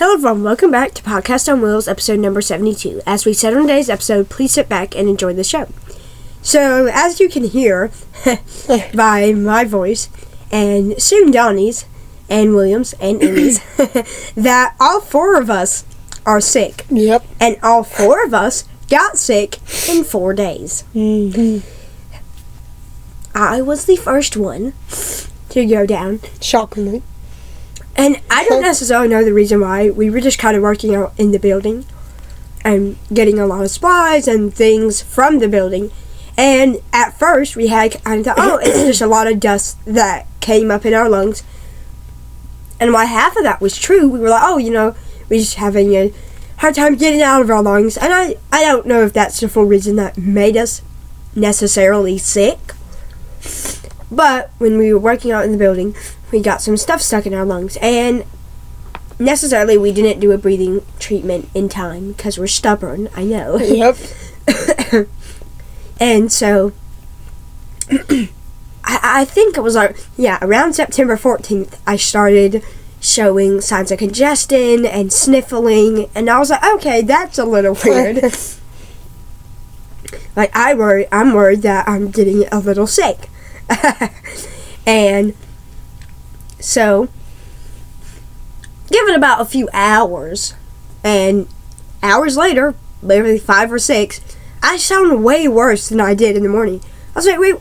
Hello everyone, welcome back to Podcast on Wheels, episode number 72. As we said on today's episode, please sit back and enjoy the show. So, as you can hear by my voice, and soon Donnie's, and William's, and Amy's, that all four of us are sick. Yep. And all four of us got sick in 4 days. Mm-hmm. I was the first one to go down. Shockingly. And I don't necessarily know the reason why. We were just kind of working out in the building and getting a lot of supplies and things from the building. And at first, we had kind of thought, oh, it's just a lot of dust that came up in our lungs. And while half of that was true, we were like, oh, we're just having a hard time getting out of our lungs. And I don't know if that's the full reason that made us necessarily sick. But when we were working out in the building, we got some stuff stuck in our lungs, and necessarily we didn't do a breathing treatment in time because we're stubborn, I know. Yep. And so I think it was around September 14th I started showing signs of congestion and sniffling, and I was like, okay, that's a little weird. I'm worried that I'm getting a little sick. And so, give it about a few hours, and hours later, literally 5 or 6, I sound way worse than I did in the morning. I was like, wait,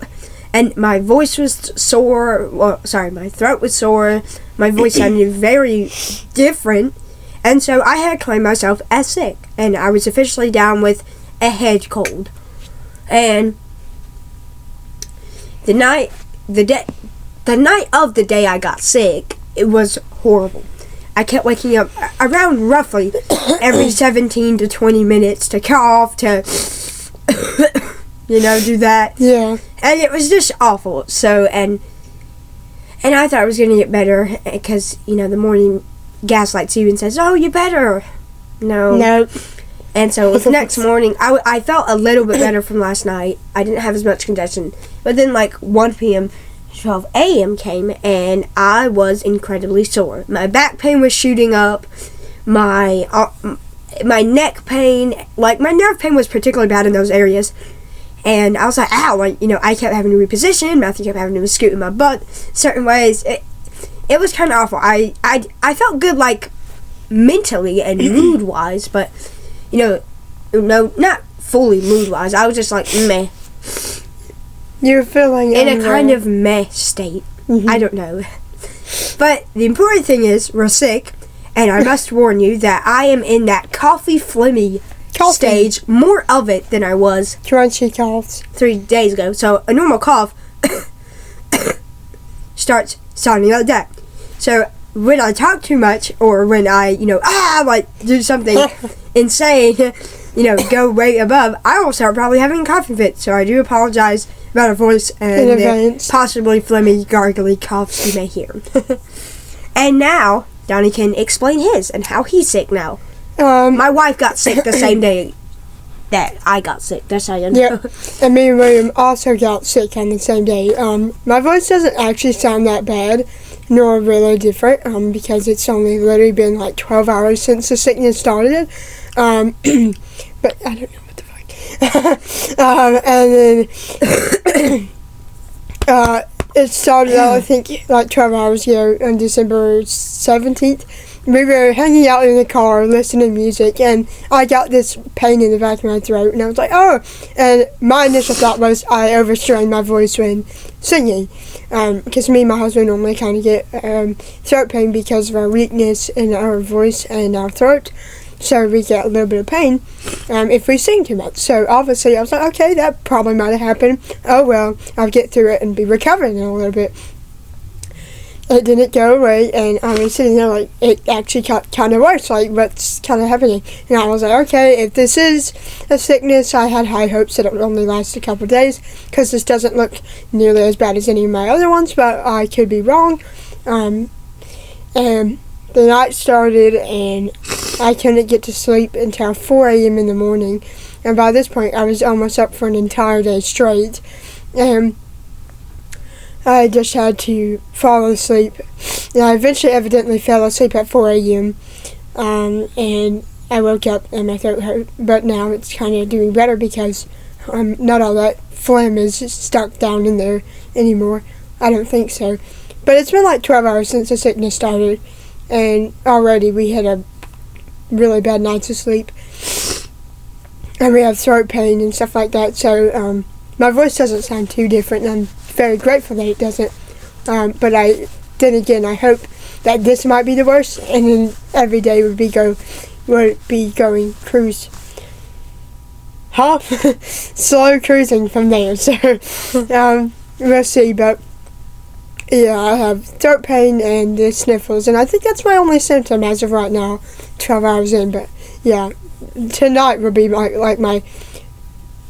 and my voice was sore, my throat was sore, my voice sounded very different, and so I had claimed myself as sick, and I was officially down with a head cold. And the night of the day I got sick, it was horrible. I kept waking up around roughly every 17 to 20 minutes to cough, to, do that. Yeah. And it was just awful. So, and I thought I was going to get better because, the morning gaslights you and says, oh, you better. No. Nope. And so the next morning, I felt a little bit better from last night. I didn't have as much congestion. But then 1 p.m., 12 a.m. came, and I was incredibly sore. My back pain was shooting up. My neck pain, my nerve pain was particularly bad in those areas. And I was like, ow, I kept having to reposition. Matthew kept having to scoot in my butt certain ways. It was kind of awful. I felt good, mentally and mood-wise, but... no, not fully mood-wise. I was just meh. You're feeling in a kind of meh state. Mm-hmm. I don't know. But the important thing is, we're sick, and I must warn you that I am in that coffee phlegmy stage, more of it than I was crunchy coughs 3 days ago. So a normal cough starts sounding like that. So when I talk too much, or when I, do something insane, go way above, I will start probably having a coughing fit. So I do apologize about a voice and the possibly phlegmy, gargly coughs you may hear. And now, Donnie can explain his and how he's sick now. My wife got sick the same day that I got sick. That's how you know. Yep. And me and William also got sick on the same day. My voice doesn't actually sound that bad, nor really different, because it's only literally been 12 hours since the sickness started. But I don't know what the fuck. And then it started out, I think, 12 hours ago on December 17th. We were hanging out in the car listening to music, and I got this pain in the back of my throat, and I was like, oh! And my initial thought was I overstrained my voice when singing, because me and my husband normally kind of get throat pain because of our weakness in our voice and our throat, so we get a little bit of pain if we sing too much. So obviously I was like, okay, that probably might have happened. Oh well, I'll get through it and be recovering in a little bit. It didn't go away, and I was sitting there it actually got kind of worse, what's kind of happening? And I was like, okay, if this is a sickness, I had high hopes that it would only last a couple of days, because this doesn't look nearly as bad as any of my other ones, but I could be wrong. And the night started, and I couldn't get to sleep until 4 a.m. in the morning, and by this point, I was almost up for an entire day straight, and I just had to fall asleep. And I eventually evidently fell asleep at 4 a.m. and I woke up and my throat hurt. But now it's kind of doing better because not all that phlegm is stuck down in there anymore. I don't think so. But it's been like 12 hours since the sickness started, and already we had a really bad nights of sleep. And we have throat pain and stuff like that, so my voice doesn't sound too different, and I'm very grateful that it doesn't. But then again, I hope that this might be the worst, and then every day would be going cruise. Slow cruising from there, so we'll see, but yeah, I have throat pain and the sniffles, and I think that's my only symptom as of right now, 12 hours in, but yeah, tonight will be my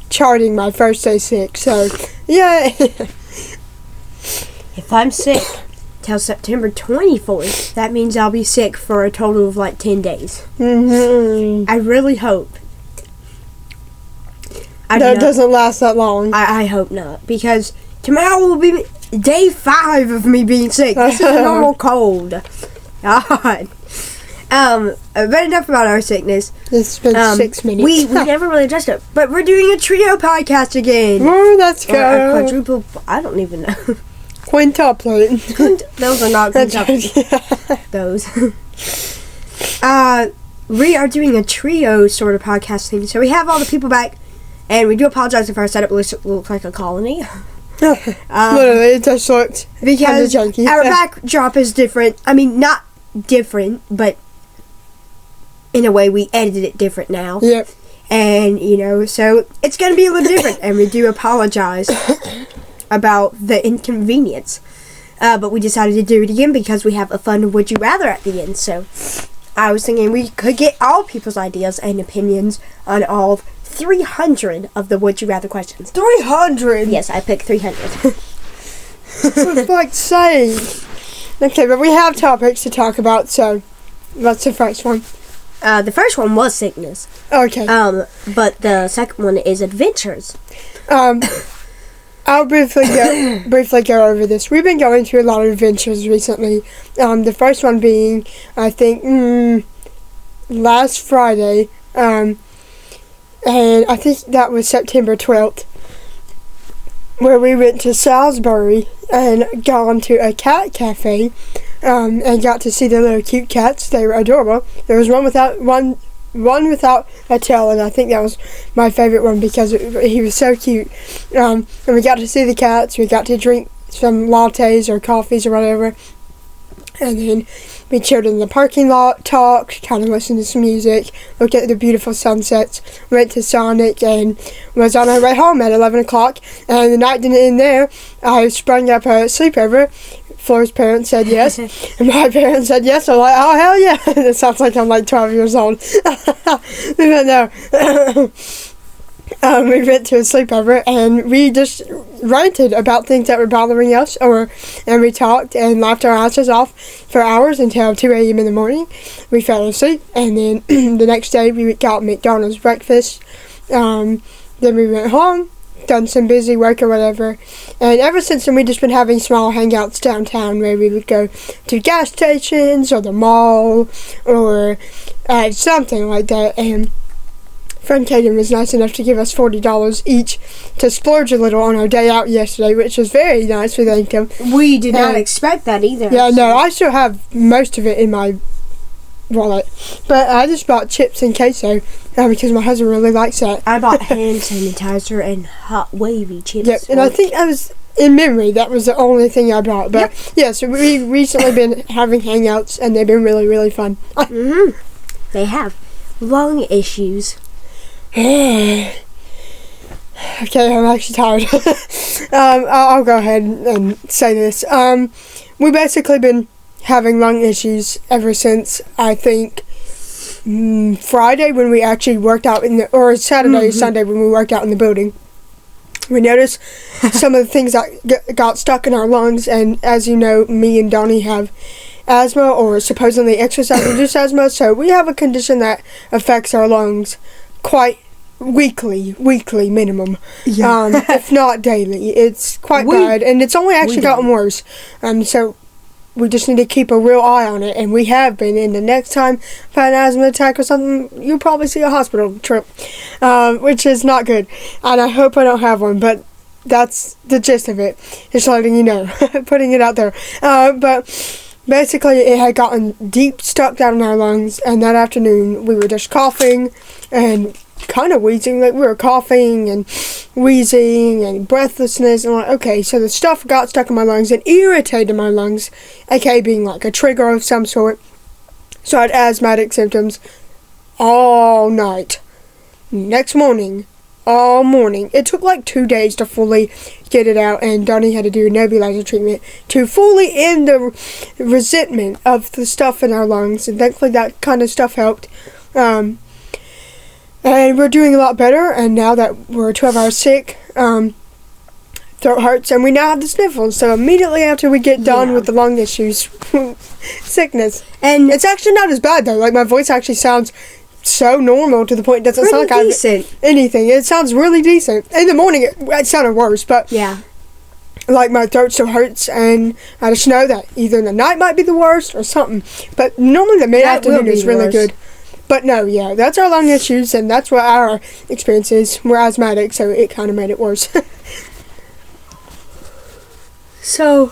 charting my first day sick, so yeah. If I'm sick till September 24th, that means I'll be sick for a total of like 10 days. Mm-hmm. I really hope. That doesn't last that long. I hope not, because tomorrow will be day 5 of me being sick. This is a normal cold. God. But enough about our sickness. It's been 6 minutes. We never really addressed it, but we're doing a trio podcast again. Oh, let's go. Or a quadruple, I don't even know. Quintuplet. Those are not quintuplet. Those. We are doing a trio sort of podcast thing, so we have all the people back, and we do apologize if our setup looks like a colony. Literally, it just looked because our backdrop is different. I mean, not different, but in a way we edited it different now. Yep. And, so it's going to be a little different, and we do apologize about the inconvenience. But we decided to do it again because we have a fun Would You Rather at the end. So I was thinking we could get all people's ideas and opinions on all 300 of the Would You Rather questions. 300? Yes, I picked 300. For fuck's sake. Okay, but we have topics to talk about, so what's the first one? The first one was sickness. Okay. But the second one is adventures. I'll briefly go over this. We've been going through a lot of adventures recently. The first one being, I think, last Friday. And I think that was September 12th, where we went to Salisbury and gone to a cat cafe, and got to see the little cute cats. They were adorable. There was one without a tail, and I think that was my favorite one because he was so cute. And we got to see the cats. We got to drink some lattes or coffees or whatever. And then we chilled in the parking lot, talked, kind of listened to some music, looked at the beautiful sunsets, went to Sonic, and was on our way home at 11 o'clock. And the night didn't end there. I sprung up a sleepover. Flora's parents said yes, and my parents said yes. I'm like, oh, hell yeah. It sounds like I'm like 12 years old. But no. We went to a sleepover, and we just ranted about things that were bothering us, and we talked and laughed our asses off for hours until 2 a.m. in the morning. We fell asleep, and then the next day we got McDonald's breakfast. Then we went home, done some busy work or whatever, and ever since then we've just been having small hangouts downtown where we would go to gas stations or the mall or something like that. And friend Kaden was nice enough to give us $40 each to splurge a little on our day out yesterday, which was very nice. We thanked him. We did not expect that either. Yeah, no, I still have most of it in my wallet, but I just bought chips and queso because my husband really likes that. I bought hand sanitizer and hot wavy chips. Yep, and I think I was in memory that was the only thing I bought. But yeah, so we've recently been having hangouts, and they've been really, really fun. They have lung issues. Okay, I'm actually tired. I'll go ahead and say this. We've basically been having lung issues ever since, I think, Friday when we actually worked out or Saturday or Sunday when we worked out in the building. We noticed some of the things that got stuck in our lungs, and as you know, me and Donnie have asthma, or supposedly exercise-induced asthma, so we have a condition that affects our lungs quite weekly minimum, if not daily. It's quite bad, and it's only actually gotten worse. So we just need to keep a real eye on it, and we have been. And the next time I've had an asthma attack or something, you'll probably see a hospital trip, which is not good. And I hope I don't have one, but that's the gist of it. Just letting you know, putting it out there. But basically, it had gotten deep stuck down in our lungs, and that afternoon we were just coughing and kind of wheezing. Like, we were coughing and wheezing and breathlessness, and like, okay, so the stuff got stuck in my lungs and irritated my lungs, aka being like a trigger of some sort. So I had asthmatic symptoms all night. Next morning, all morning, it took like 2 days to fully get it out, and Donnie had to do a nebulizer treatment to fully end the resentment of the stuff in our lungs, and thankfully that kind of stuff helped. And we're doing a lot better, and now that we're 12 hours sick, throat hurts, and we now have the sniffles. So immediately after we get done with the lung issues, sickness. And it's actually not as bad, though. Like, my voice actually sounds so normal to the point it doesn't sound like anything. It sounds really decent. In the morning, it sounded worse, but like, my throat still hurts, and I just know that either the night might be the worst or something. But normally the mid-afternoon is really good. But no, that's our lung issues, and that's what our experience is. We're asthmatic, so it kind of made it worse. So,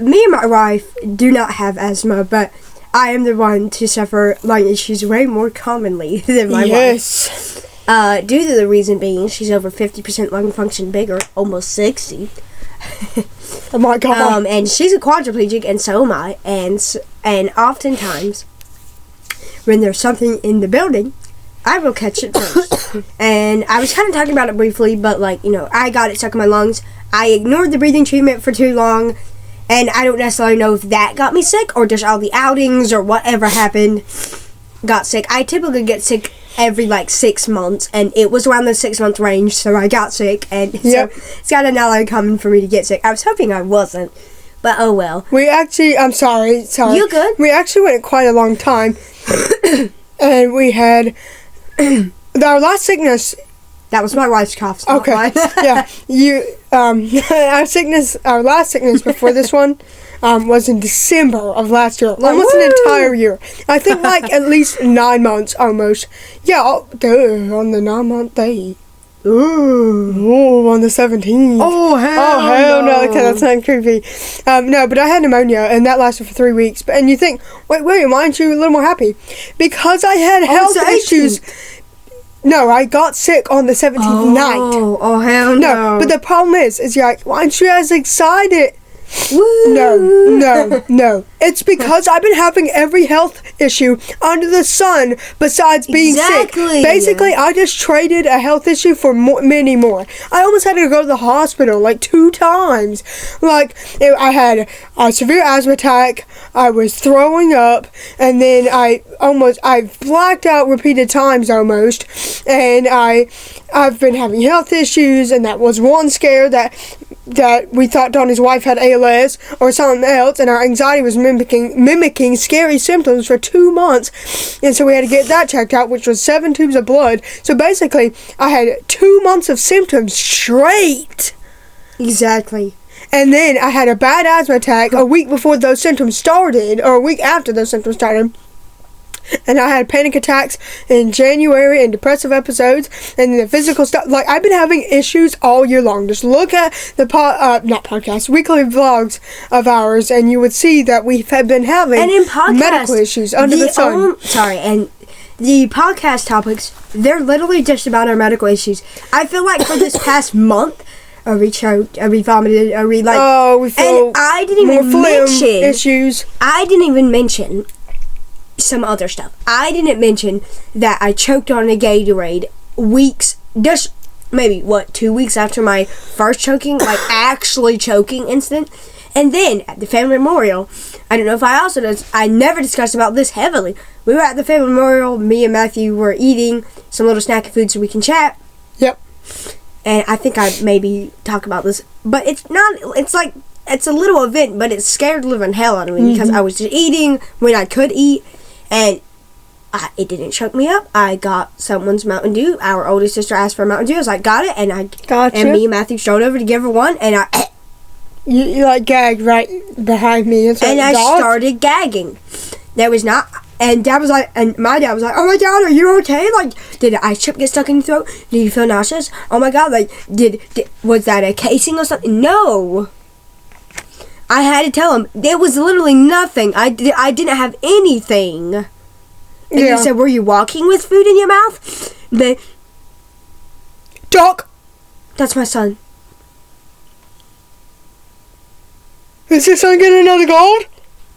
me and my wife do not have asthma, but I am the one to suffer lung issues way more commonly than my wife. Due to the reason being, she's over 50% lung function bigger, almost 60. Oh my God. And she's a quadriplegic, and so am I, and oftentimes, when there's something in the building, I will catch it first. And I was kind of talking about it briefly, but, like, you know, I got it stuck in my lungs. I ignored the breathing treatment for too long, and I don't necessarily know if that got me sick or just all the outings or whatever happened got sick. I typically get sick every, like, 6 months, and it was around the 6-month range, so I got sick, and so it's kind of not uncommon for me to get sick. I was hoping I wasn't, but oh well. We actually, I'm sorry. You good? We actually went quite a long time. And we had our last sickness. That was my wife's cough. Okay. Our last sickness before this one was in December of last year. Almost an entire year. I think like at least 9 months almost. Yeah, on the 9-month day. Ooh, on the 17th. Oh, hell no. Okay, that's not creepy. No, but I had pneumonia, and that lasted for 3 weeks. And you think, wait, why aren't you a little more happy? Because I had health issues. No, I got sick on the 17th night. Oh, hell no. No, but the problem is you're like, why aren't you as excited? Woo. No. It's because I've been having every health issue under the sun besides being sick. Basically, I just traded a health issue for many more. I almost had to go to the hospital like 2 times. Like, I had a severe asthma attack, I was throwing up, and then I blacked out repeated times almost, and I've been having health issues, and that was one scare that we thought Donnie's wife had ALS or something else, and our anxiety was mimicking scary symptoms for 2 months, and so we had to get that checked out, which was 7 tubes of blood. So basically, I had 2 months of symptoms straight. Exactly. And then I had a bad asthma attack a week before those symptoms started, or a week after those symptoms started. And I had panic attacks in January and depressive episodes and the physical stuff. Like, I've been having issues all year long. Just look at the weekly vlogs of ours, and you would see that we have been having medical issues under the sun. And the podcast topics, they're literally just about our medical issues. I feel like for this past month, we choked, we vomited, we like... Oh, we feel... And I didn't even mention... issues. I didn't even mention... some other stuff. I didn't mention that I choked on a Gatorade just maybe 2 weeks after my first choking, like actually choking incident. And then at the family memorial, I don't know if I never discussed about this heavily. We were at the family memorial, me and Matthew were eating some little snacky food so we can chat. Yep. And I think I maybe talk about this, but it's a little event, but it scared the living hell out of me because I was just eating when I could eat. And it didn't choke me up. I got someone's Mountain Dew. Our oldest sister asked for a Mountain Dew. I was like, got it. And Gotcha. And me and Matthew strode over to give her one. And You like gagged right behind me. It's And like, I dog? started gagging. That was not... And Dad was like... And my dad was like, oh my God, are you okay? Like, did an ice chip get stuck in your throat? Did you feel nauseous? Oh my God, like, was that a casing or something? No. I had to tell him. There was literally nothing. I didn't have anything. And he said, were you walking with food in your mouth? But... Doc! That's my son. Is your son getting another gold?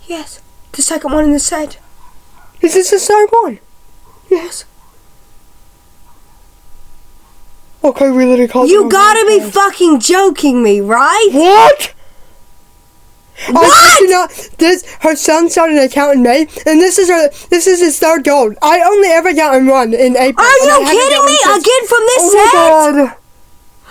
Yes. The second one in the set. Is this the third one? Yes. Okay, we literally called You gotta be fucking joking me, right? What? What? Her son started an account in May, and this is his third gold. I only ever gotten one in April. Are you kidding me? Again from this Oh set? my God.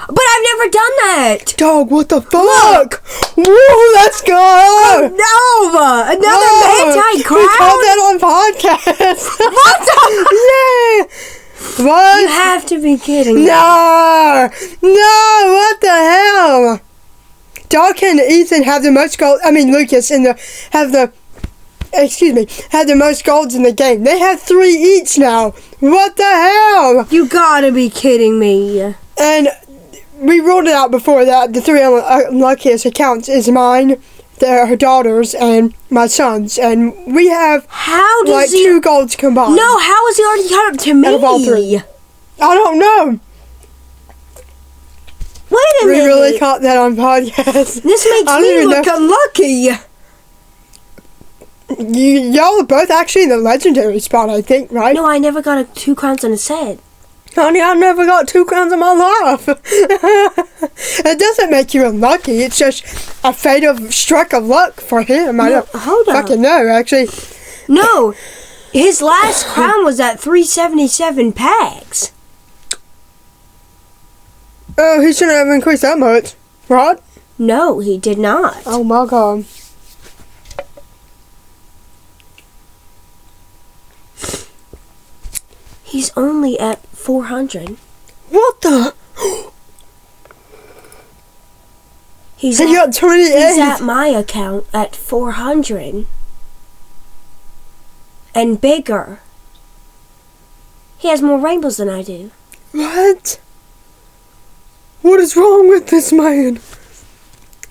But I've never done that. Dog, what the fuck? Woo, let's go! No! Another Manti crown? We called that on podcast. What the? Yeah! What? You have to be kidding me. No! No! What the hell? Doc and Ethan have the most gold. I mean, Lucas have the most golds in the game. They have 3 each now. What the hell? You gotta be kidding me. And we ruled it out before that the 3 unluckiest accounts is mine, her daughter's, and my son's. And we have How does like he... 2 golds combined. No, how is he already caught up to me? Out of all 3. I don't know. Wait a We minute. really caught that on podcast. This makes me look unlucky. Y'all are both actually in the legendary spot, I think, right? No, I never got 2 crowns on a set. Honey, I never got 2 crowns in my life. It doesn't make you unlucky. It's just a fatal stroke of luck for him. I don't fucking know, actually. No, his last crown was at 377 packs. Oh, he shouldn't have increased that much, right? No, he did not. Oh my God. He's only at 400. What the? He's got 28. He's at my account at 400. And bigger. He has more rainbows than I do. What? What is wrong with this man?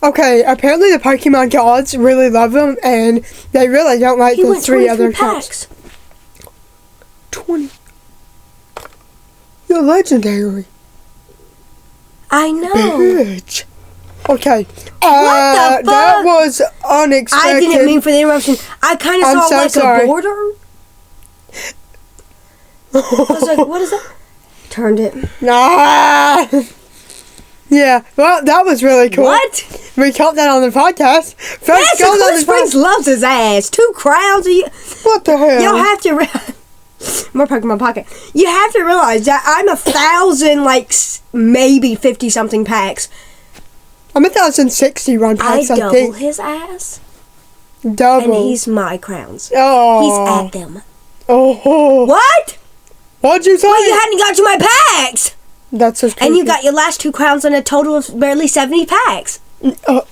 Okay, apparently the Pokemon gods really love him, and they really don't like the 3 other accounts. 20. You're legendary. I know. Bitch. Okay. What the fuck? That was unexpected. I didn't mean for the interruption. I kind of saw like sorry. a border. I was like, what is that? Turned it. Nah. Yeah, well, that was really cool. What? We caught that on the podcast. Yes, of course Springs loves his ass. 2 crowns. What the hell? Y'all have to... More Pokemon Pocket. You have to realize that I'm 1,000, like, maybe 50-something packs. I'm 1,061 packs, I think. I double his ass. Double. And he's my crowns. Oh. He's at them. Oh. What? What'd you say? Well, you hadn't got to my packs. That's so creepy. And you got your last 2 crowns on a total of barely 70 packs. What?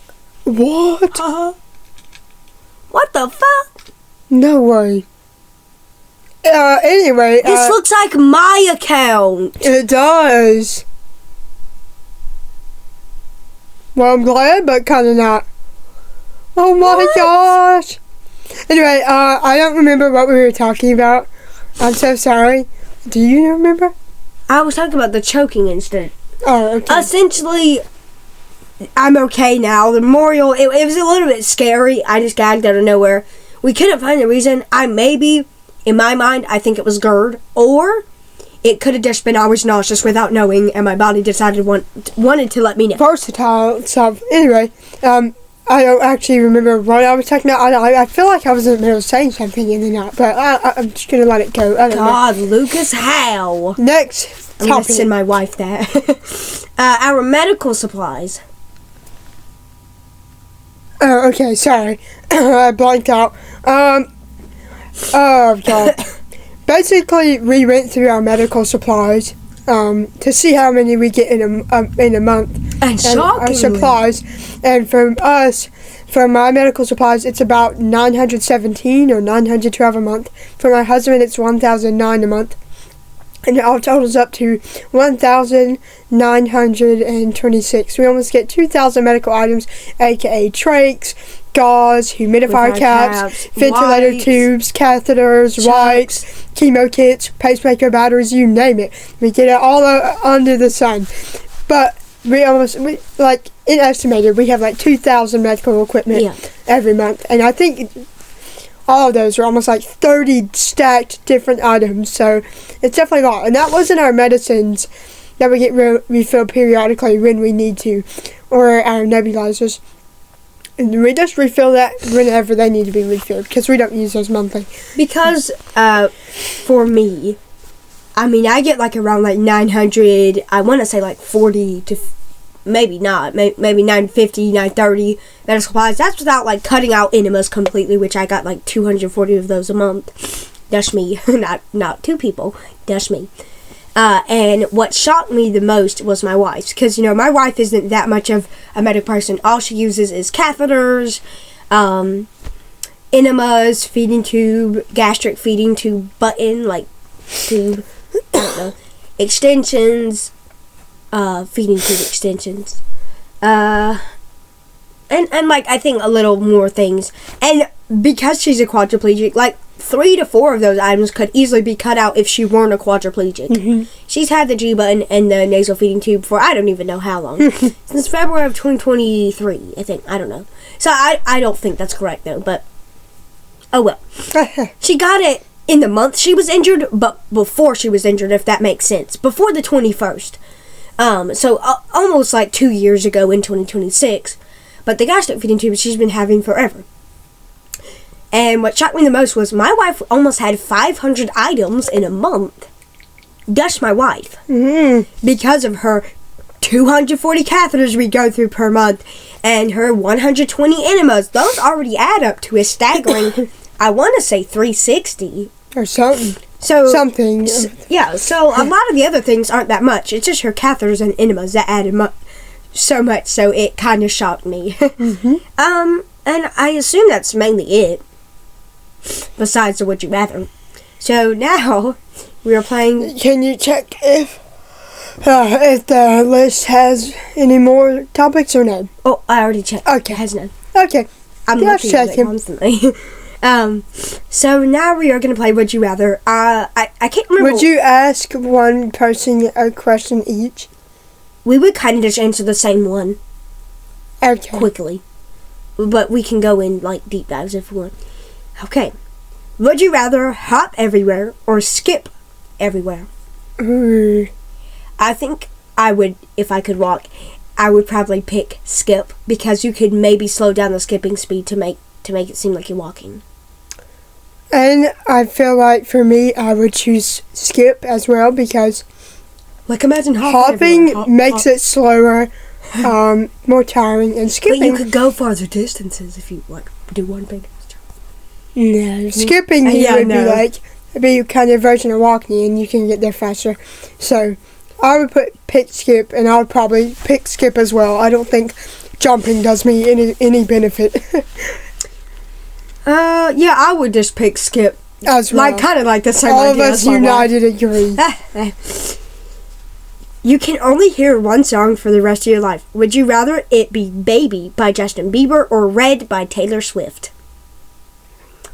What the fuck? No way. Anyway. This looks like my account. It does. Well, I'm glad, but kind of not. Oh my gosh. Anyway, I don't remember what we were talking about. I'm so sorry. Do you remember? I was talking about the choking incident. Oh, okay. Essentially, I'm okay now. The memorial, it was a little bit scary. I just gagged out of nowhere. We couldn't find the reason. In my mind, I think it was GERD. Or it could have just been I was nauseous without knowing, and my body decided wanted to let me know. Versatile stuff. Anyway, I don't actually remember what I was talking about. I feel like I was in the middle of saying something in and out, but I'm just going to let it go. I don't God, know. Lucas, how? Next I'm going topic. to send my wife that. Our medical supplies. Oh, okay, sorry. I blanked out. Oh, God. Basically, we went through our medical supplies to see how many we get in a month. And our supplies. And from us, for my medical supplies, it's about $917 or $912 a month. For my husband, it's $1,009 a month. And it all totals up to $1,926. We almost get 2,000 medical items, aka trachs, gauze, humidifier caps, ventilator wipes, tubes, catheters, wipes, chemo kits, pacemaker batteries, you name it. We get it all under the sun. But we estimated we have like 2,000 medical equipment every month. And I think all of those are almost like 30 stacked different items, so it's definitely a lot. And that wasn't our medicines that we get refilled periodically when we need to, or our nebulizers. And we just refill that whenever they need to be refilled, because we don't use those monthly. Because, for me, I mean, I get like around like 900, I want to say like 40 to maybe not, maybe 950, 930 medical supplies. That's without like cutting out enemas completely, which I got like 240 of those a month. That's me, not two people. That's me. And what shocked me the most was my wife's, because my wife isn't that much of a medical person. All she uses is catheters, enemas, feeding tube, gastric feeding tube button, like tube, I don't know, extensions. Feeding tube extensions, and like I think a little more things. And because she's a quadriplegic, like 3 to 4 of those items could easily be cut out if she weren't a quadriplegic. Mm-hmm. She's had the G button and the nasal feeding tube for I don't even know how long, since February of 2023, I think. I don't know. So I don't think that's correct though. But oh well, she got it in the month she was injured, but before she was injured, if that makes sense, before the 21st. So almost like 2 years ago in 2026, but the gastric feeding tube she's been having forever. And what shocked me the most was my wife almost had 500 items in a month. That's my wife. Because of her 240 catheters we go through per month and her 120 enemas. Those already add up to a staggering, I want to say 360. Or something. So a lot of the other things aren't that much. It's just her catheters and enemas that added so much, so it kind of shocked me. And I assume that's mainly it, besides the Would You Rather. So now, we are playing... Can you check if the list has any more topics or no? Oh, I already checked. Okay. It has none. Okay. I'm looking at it constantly. So now we are going to play Would You Rather. I can't remember. Would you ask one person a question each? We would kind of just answer the same one. Okay. Quickly. But we can go in, like, deep dives if we want. Okay. Would you rather hop everywhere or skip everywhere? I think I would, if I could walk, I would probably pick skip, because you could maybe slow down the skipping speed to make it seem like you're walking. And I feel like for me, I would choose skip as well, because like imagine hopping makes it slower, more tiring, and skipping. But you could go farther distances if you like do one big. No, skipping would be kind of version of walking, and you can get there faster. So I would pick skip, and I would probably pick skip as well. I don't think jumping does me any benefit. Yeah, I would just pick skip. As well. Like, kind of like the same All idea. All of us united agree. You can only hear one song for the rest of your life. Would you rather it be Baby by Justin Bieber or Red by Taylor Swift?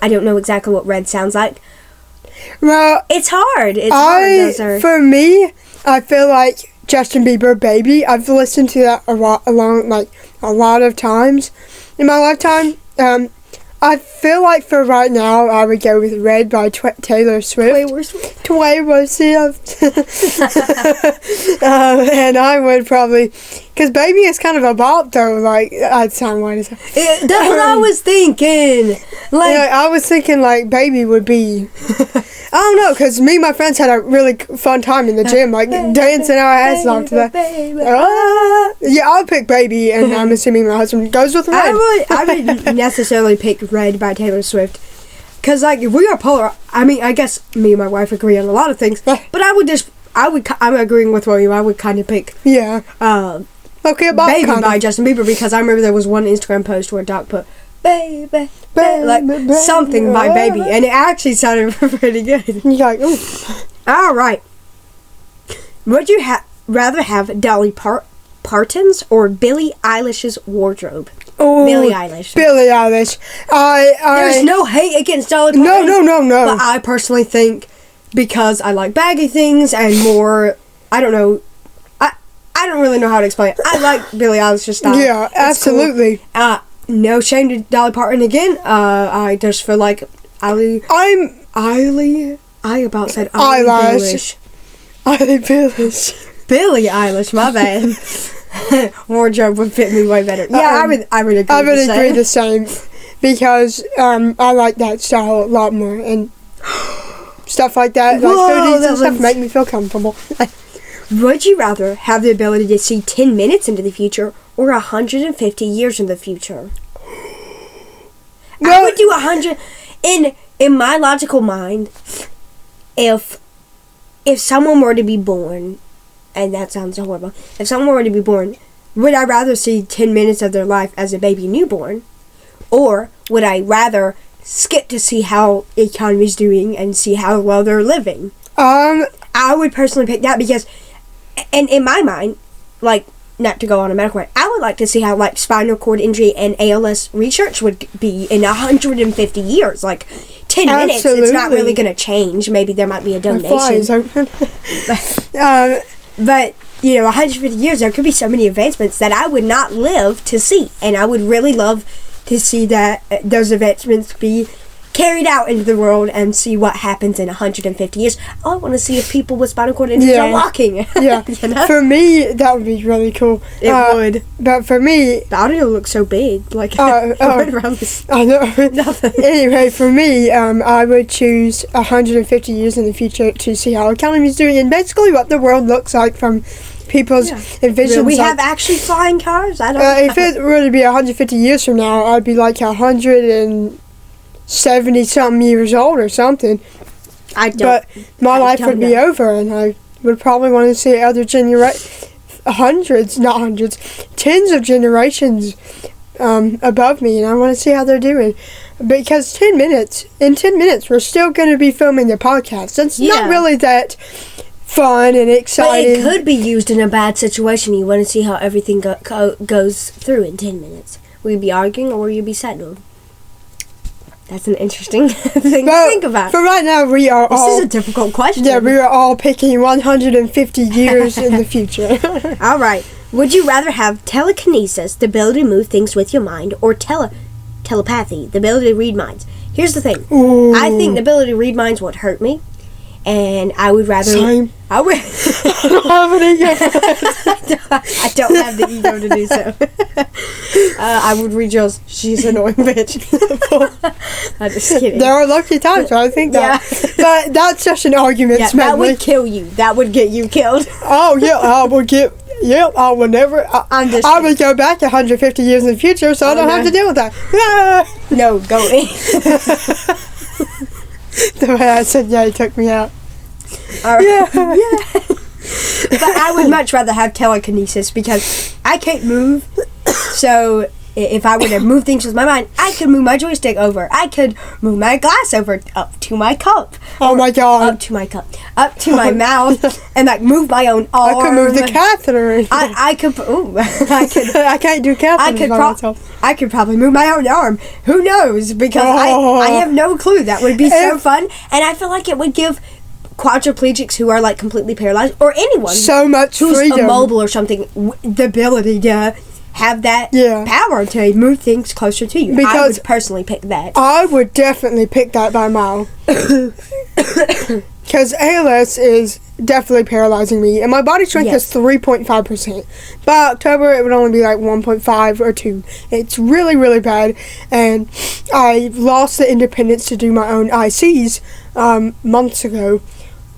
I don't know exactly what Red sounds like. Well, it's hard. For me, I feel like Justin Bieber, Baby. I've listened to that a lot of times in my lifetime. I feel like for right now, I would go with Red by Taylor Swift. Taylor Swift. And I would probably, because Baby is kind of a bop though. Like I'd sound white as hell. That's what I was thinking. I was thinking like Baby would be. I don't know, because me and my friends had a really fun time in the gym, like dancing our asses off to that. Yeah, I'll pick Baby, and I'm assuming my husband goes with Red. I wouldn't necessarily pick Red by Taylor Swift, because like if we are polar, I mean, I guess me and my wife agree on a lot of things, but I'm agreeing with William. I would kind of pick Okay, about Baby kind by of. Justin Bieber, because I remember there was one Instagram post where Doc put baby, Baby, like baby, something by Baby, and it actually sounded pretty good. You're like, ooh. All right. Would you rather have Dolly Parton's or Billie Eilish's wardrobe? Oh, Billie Eilish. Billie Eilish. There's no hate against Dolly Parton. No. But I personally think because I like baggy things and more, I don't know. I don't really know how to explain it. I like Billie Eilish's style. Yeah, It's absolutely. cool. No shame to Dolly Parton again. I just feel like Eilish. Eyelash. Billie Eilish, my bad. Wardrobe would fit me way better. Yeah, I would agree. I would agree the same because I like that style a lot more and stuff like that. Like hoodies and stuff make me feel comfortable. Would you rather have the ability to see 10 minutes into the future or 150 years in the future? I would do 100 in my logical mind. If someone were to be born, and that sounds horrible, if someone were to be born, would I rather see 10 minutes of their life as a baby newborn, or would I rather skip to see how the economy's doing and see how well they're living? I would personally pick that because, and in my mind, like, not to go on a medical rant, I would like to see how, like, spinal cord injury and ALS research would be in 150 years. Like, 10 minutes, it's not really going to change. Maybe there might be a donation. But, you know, 150 years, there could be so many advancements that I would not live to see. And I would really love to see that those advancements be carried out into the world and see what happens in 150 years. I want to see if people with spinal cord injuries are walking. Yeah. You know? For me, that would be really cool. It would. But for me... The audio looks so big. Like, I know. Nothing. Anyway, for me, I would choose 150 years in the future to see how the economy is doing and basically what the world looks like from people's envisions. Do we have actually flying cars? I don't know. If it were to be 150 years from now, I'd be like 170-something years old or something. But my life would be over, and I would probably want to see other tens of generations above me, and I want to see how they're doing. Because in 10 minutes, we're still going to be filming the podcast. It's not really that fun and exciting. But it could be used in a bad situation. You want to see how everything goes through in 10 minutes. Will you be arguing or will you be settled? That's an interesting thing to think about. For right now, we are This is a difficult question. Yeah, we are all picking 150 years in the future. All right. Would you rather have telekinesis, the ability to move things with your mind, or telepathy, the ability to read minds? Here's the thing. Ooh. I think the ability to read minds would hurt me. And I would rather... Same. I would... I don't have an ego. I don't have the ego to do so. I would read yours. She's an annoying bitch. I'm just kidding. There are lucky times where I think that. But that's just an argument. Yeah, that would kill you. That would get you killed. Oh, yeah. I would get... Yep, I would never... I would go back 150 years in the future, so I don't have to deal with that. No, go in. The way I said, he took me out. Yeah. But I would much rather have telekinesis because I can't move. So if I were to move things with my mind, I could move my joystick over. I could move my glass over up to my cup. Oh my god. Up to my cup. Up to my mouth. And like move my own arm. I could move the catheter. I could. Ooh. I can't do catheters by myself. I could probably move my own arm. Who knows? Because I have no clue. That would be so fun. And I feel like it would give quadriplegics who are like completely paralyzed, or anyone so much who's freedom, immobile or something, the ability to have that power to move things closer to you. Because I would personally pick that. I would definitely pick that by a mile. Because ALS is definitely paralyzing me, and my body strength is 3.5%. By October, it would only be like 1.5 or 2. It's really, really bad, and I lost the independence to do my own ICs months ago.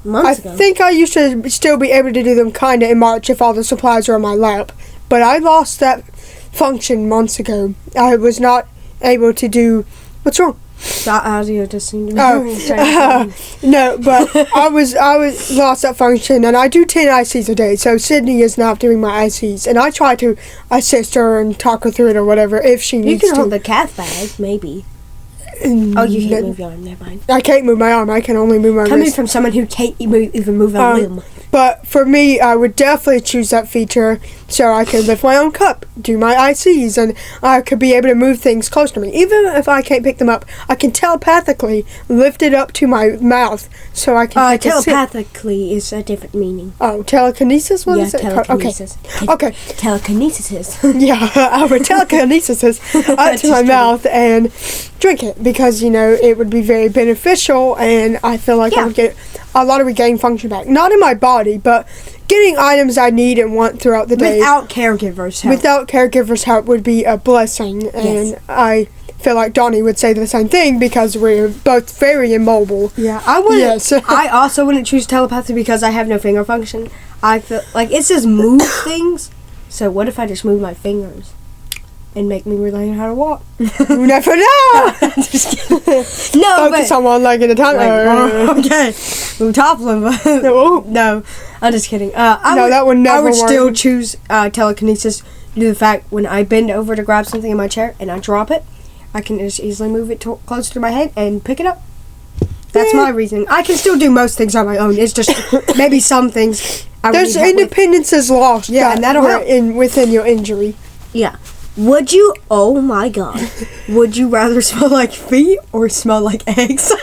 I think I used to still be able to do them kind of in March if all the supplies are on my lap, but I lost that function months ago. I was not able to do... What's wrong? The audio just seemed to be no, but I was lost that function, and I do 10 ICs a day. So Sydney is not doing my ICs, and I try to assist her and talk her through it or whatever if she needs to. You can hold the cath bag, maybe. Oh, you can't move your arm. Never mind. I can't move my arm. I can only move my Coming wrist. from someone who can't even move a limb. But for me, I would definitely choose that feature so I could lift my own cup, do my ICs, and I could be able to move things close to me. Even if I can't pick them up, I can telepathically lift it up to my mouth so I can take a sip. Telepathically is a different meaning. Oh, telekinesis? What is it? Telekinesis. Okay. Telekinesis. Yeah, I would telekinesis up to my mouth and drink it because, it would be very beneficial, and I feel like I would get a lot of regained function back. Not in my body, but getting items I need and want throughout the day. Without caregivers' help. Without caregivers' help would be a blessing, and I feel like Donnie would say the same thing because we're both very immobile. Yeah, I wouldn't. Yes. I also wouldn't choose telepathy because I have no finger function. I feel like it says move things, so what if I just move my fingers and make me relearn how to walk? You never know. Just kidding. No, focus on one leg at a time. Okay, move top limb. No, I'm just kidding. That would never I would work. still choose telekinesis due to the fact when I bend over to grab something in my chair and I drop it, I can just easily move it closer to my head and pick it up. That's my reason. I can still do most things on my own. It's just maybe some things There's independence is lost. Yeah, and that'll help. Within your injury. Yeah. Oh my god. Would you rather smell like feet or smell like eggs?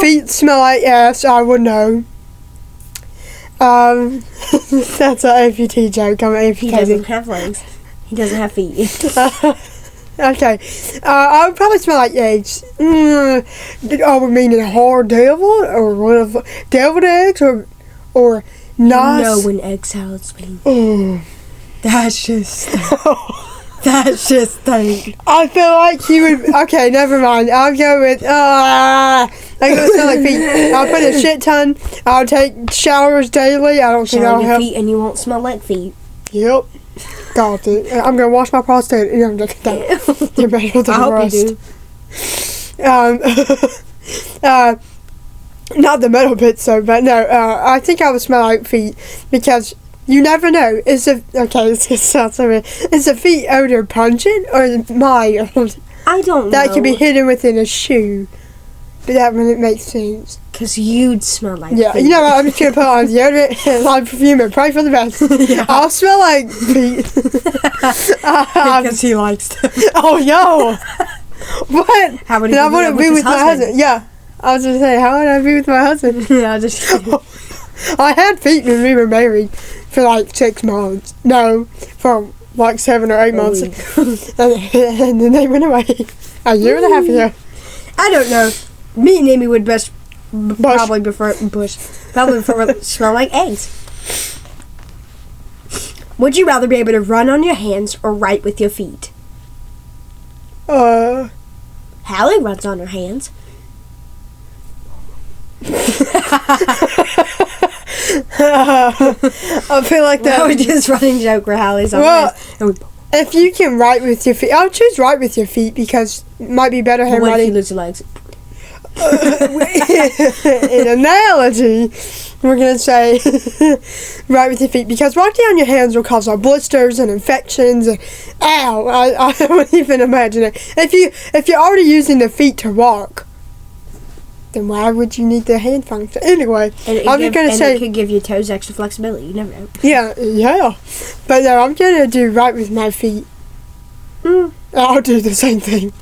Feet smell like ass, I would know. That's an amputee joke. I'm amputating. He doesn't have legs. He doesn't have feet. Okay. I would probably smell like eggs. Are we meaning hard deviled or whatever? Deviled eggs or nice? No, when egg salad's being. Oh. That's just thing. I feel like you would. Okay, never mind. I'll go with. I go smell like feet. I'll put a shit ton. I'll take showers daily. I don't think I'll help. Feet and you won't smell like feet. Yep. Got it. I'm gonna wash my prostate. I'm just kidding. You're better than I hope you do. Not the metal bits though, but no. I think I would smell like feet because. You never know. This sounds so weird. Is the feet odor pungent or mild? I don't know. That could be hidden within a shoe. But that wouldn't make sense. Because you'd smell like feet. You know what? I'm just going to put on deodorant and line perfume and pray for the best. Yeah. I'll smell like feet. Because he likes them. Oh, yo. What? How would he be with my husband? Yeah. I was going to say, how would I be with my husband? Yeah, just kidding. I had feet when we were married for like 6 months. No, for like 7 or 8 months. And then they went away a year and a half ago. I don't know. Me and Amy would probably prefer smell like eggs. Would you rather be able to run on your hands or write with your feet? Hallie runs on her hands. I feel like that was just running joke where Hallie's on if you can write with your feet, I'll choose write with your feet because it might be better handwriting. What if you lose your legs? In analogy, we're going to say write with your feet because writing on your hands will cause blisters and infections and ow, I wouldn't even imagine it. If you're already using the feet to walk, then why would you need the hand function? Anyway, I'm just going to say... it could give your toes extra flexibility. You never know. Yeah. But no, I'm going to do right with my feet. I'll do the same thing.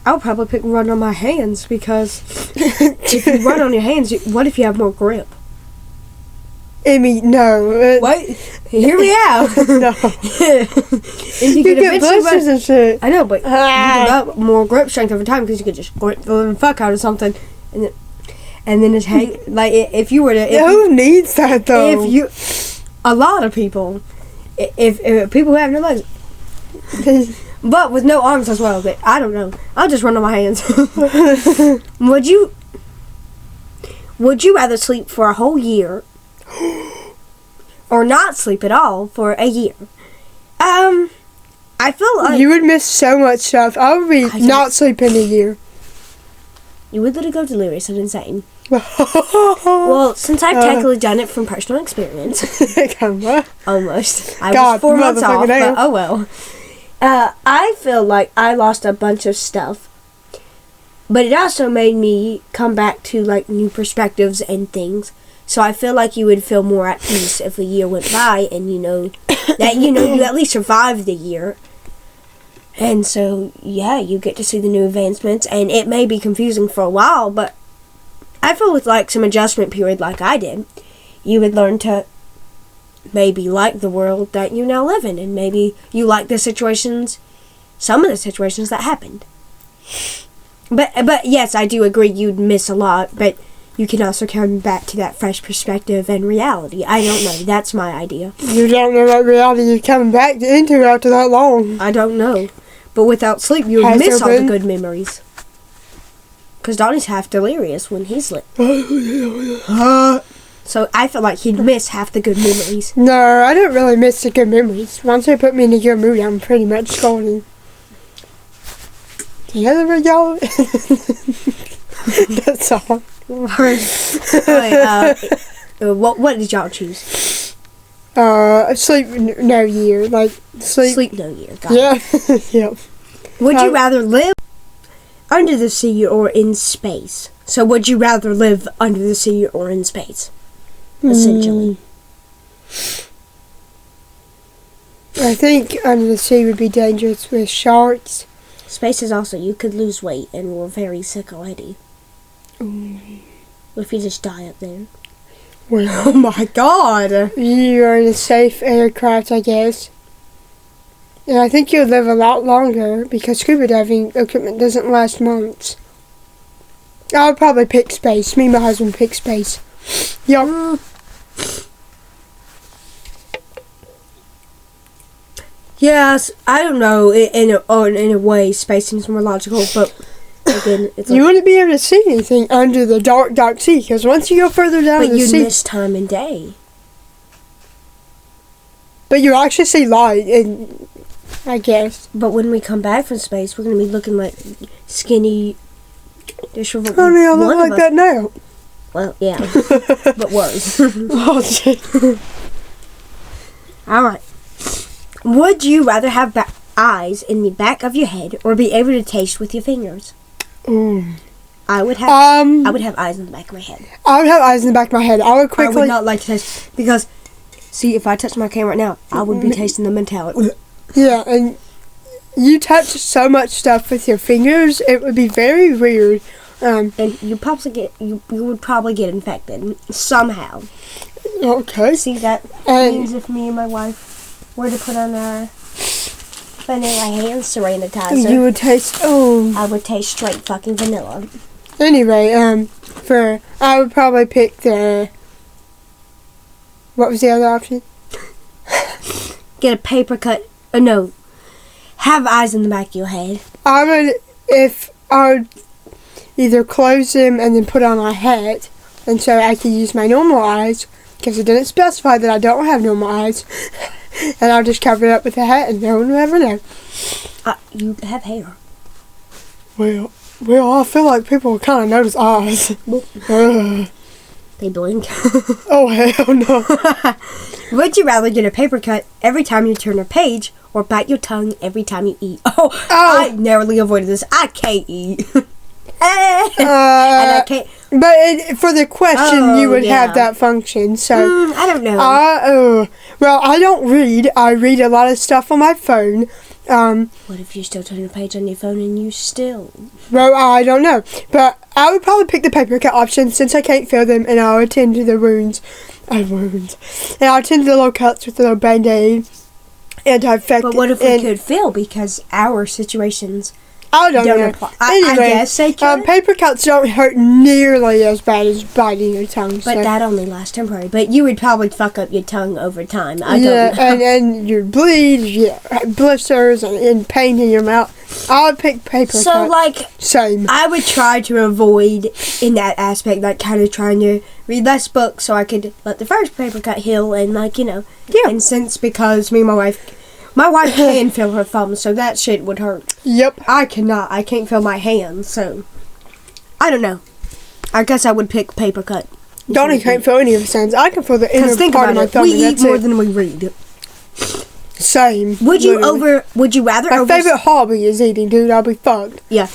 I'll probably pick run on my hands because if you run on your hands, what if you have more grip? Amy, no. What? Hear me out. No. You get blisters and shit. I know, but you develop more grip strength over time because you could just grip the living fuck out of something, and then just hang. Like if you were to. Who needs that though? A lot of people. If people who have no legs. But with no arms as well, but I don't know. I'll just run on my hands. Would you rather sleep for a whole year or not sleep at all for a year? I feel like You would miss so much stuff. I would be not sleeping a year. you would literally go delirious and insane. Well, since I've technically done it from personal experience. Almost. I was 4 months off, but oh well. I feel like I lost a bunch of stuff. But it also made me come back to, like, new perspectives and things. So I feel like you would feel more at peace if a year went by and you know that, you at least survived the year. And so, yeah, you get to see the new advancements. And it may be confusing for a while, but I feel with, like, some adjustment period like I did, you would learn to maybe like the world that you now live in. And maybe you like the situations, some of the situations that happened. But yes, I do agree you'd miss a lot, but you can also come back to that fresh perspective and reality. I don't know. That's my idea. You don't know what reality you're coming back into after that long. I don't know. But without sleep, you would miss all the good memories. Because Donnie's half delirious when he's lit. So I feel like he'd miss half the good memories. No, I don't really miss the good memories. Once they put me in a good mood, I'm pretty much golden. Together we go. That's all. What did y'all choose? Sleep no year. Like, Sleep no year. Got it. Yep. Would you rather live under the sea or in space? So would you rather live under the sea or in space? Essentially. I think under the sea would be dangerous with sharks. Space is also, you could lose weight and we're very sick already. What if you just die up there? Well, oh my god! You are in a safe aircraft, I guess. And I think you'll live a lot longer because scuba diving equipment doesn't last months. I would probably pick space. Me and my husband pick space. Yup. Yes, I don't know. In a way, space seems more logical, but again, it's you wouldn't be able to see anything under the dark sea because once you go further down the sea, but you miss time and day. But you actually see light, and I guess. But when we come back from space, we're gonna be looking like skinny. Honey, I look like that now. Well, yeah, but worse. Oh, shit. All right. Would you rather have eyes in the back of your head or be able to taste with your fingers? I would have. I would have eyes in the back of my head. I would have eyes in the back of my head. I would not like to taste because, see, if I touch my camera right now, I would be tasting the metallic. Yeah, and you touch so much stuff with your fingers, it would be very weird. And you would probably get infected somehow. Okay. See, that means if me and my wife were to put on our vanilla hand sanitizer, you would taste. I would taste straight fucking vanilla. Anyway, I would probably pick the. What was the other option? Get a paper cut. No. Have eyes in the back of your head. I would either close them and then put on a hat, and so I could use my normal eyes, because it didn't specify that I don't have normal eyes, and I'll just cover it up with a hat and no one will ever know. You have hair. Well, I feel like people will kind of notice eyes. They blink. Oh, hell no. Would you rather get a paper cut every time you turn a page or bite your tongue every time you eat? Oh. I narrowly avoided this. I can't eat. And I can't. But for the question, you would have that function. So I don't know. Well, I don't read. I read a lot of stuff on my phone. What if you still turn a page on your phone and you still? Well, I don't know. But I would probably pick the paper cut option since I can't feel them, and I'll attend to the wounds. And I'll attend to the little cuts with a little band-aid. Anti-infected. But what if we could feel because our situations I don't know. Anyway, I guess they can. Paper cuts don't hurt nearly as bad as biting your tongue. But that only lasts temporary. But you would probably fuck up your tongue over time. I don't know. and you bleed, blisters, and pain in your mouth. I would pick paper cuts. So, like, same. I would try to avoid, in that aspect, like, kind of trying to read less books so I could let the first paper cut heal and, like, you know. Yeah. And since, because me and my wife, My wife can feel her thumbs, so that shit would hurt. Yep. I cannot. I can't feel my hands, so I don't know. I guess I would pick paper cut. Donnie can't feel any of his hands. I can feel the inner part of my thumb. We eat more than we read. Same. Would you rather my favorite hobby is eating, dude. I'll be fucked. Yeah.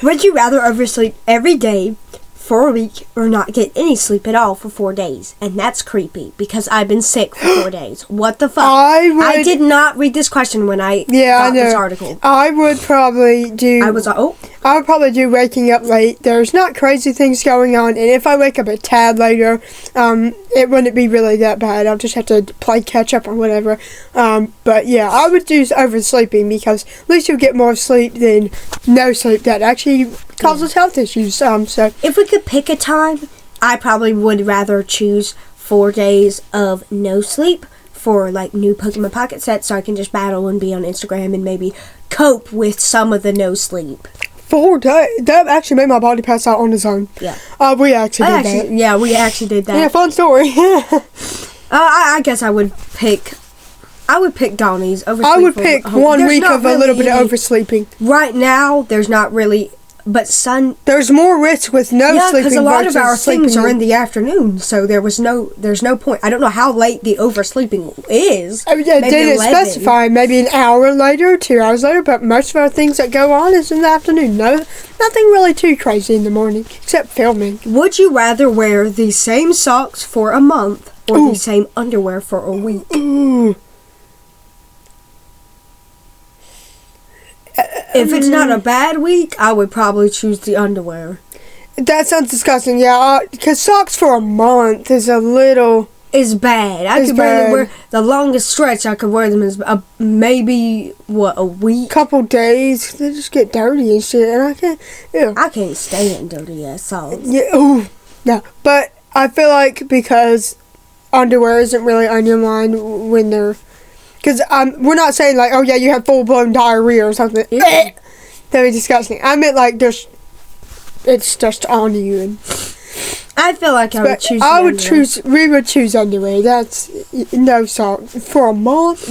Would you rather oversleep every day for a week or not get any sleep at all for 4 days? And that's creepy because I've been sick for 4 days. What the fuck? I did not read this question when I got this article. I would probably do... I would probably do waking up late. There's not crazy things going on, and if I wake up a tad later, it wouldn't be really that bad. I'll just have to play catch up or whatever. But yeah, I would do oversleeping because at least you'll get more sleep than no sleep. That actually causes health issues. So if we could pick a time, I probably would rather choose 4 days of no sleep for like new Pokemon Pocket sets, so I can just battle and be on Instagram and maybe cope with some of the no sleep. 4 days? That actually made my body pass out on its own. Yeah. We actually did that. Yeah, we actually did that. Yeah, fun story. I guess I would pick Donnie's oversleep. I would pick 1 week of a little bit of oversleeping. Right now, there's not really... But there's more risk with no sleeping. Yeah, because a lot of our things are in the afternoon, so there's no point. I don't know how late the oversleeping is. I mean, yeah, didn't specify maybe an hour later, 2 hours later, but most of our things that go on is in the afternoon. No, nothing really too crazy in the morning, except filming. Would you rather wear the same socks for a month or the same underwear for a week? If it's not a bad week, I would probably choose the underwear. That sounds disgusting, yeah. Because socks for a month is a little... It's bad. I could barely wear... The longest stretch I could wear them is maybe, a week? Couple days. They just get dirty and shit, and I can't... Yeah. I can't stand dirty-ass socks. Yeah, no. But I feel like because underwear isn't really on your mind when they're... Because we're not saying, like, oh, yeah, you have full-blown diarrhea or something. Yeah. That'd be disgusting. I meant, like, it's just on you. And I feel like I would choose we would choose underwear. That's no salt. For a month.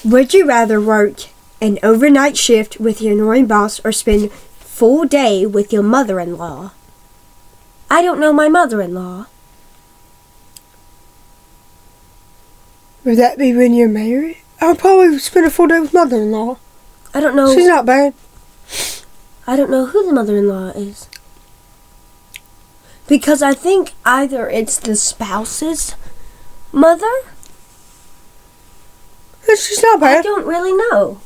Would you rather work an overnight shift with your annoying boss or spend full day with your mother-in-law? I don't know my mother-in-law. Would that be when you're married? I'll probably spend a full day with mother-in-law. I don't know. She's not bad. I don't know who the mother-in-law is. Because I think either it's the spouse's mother. She's not bad. I don't really know.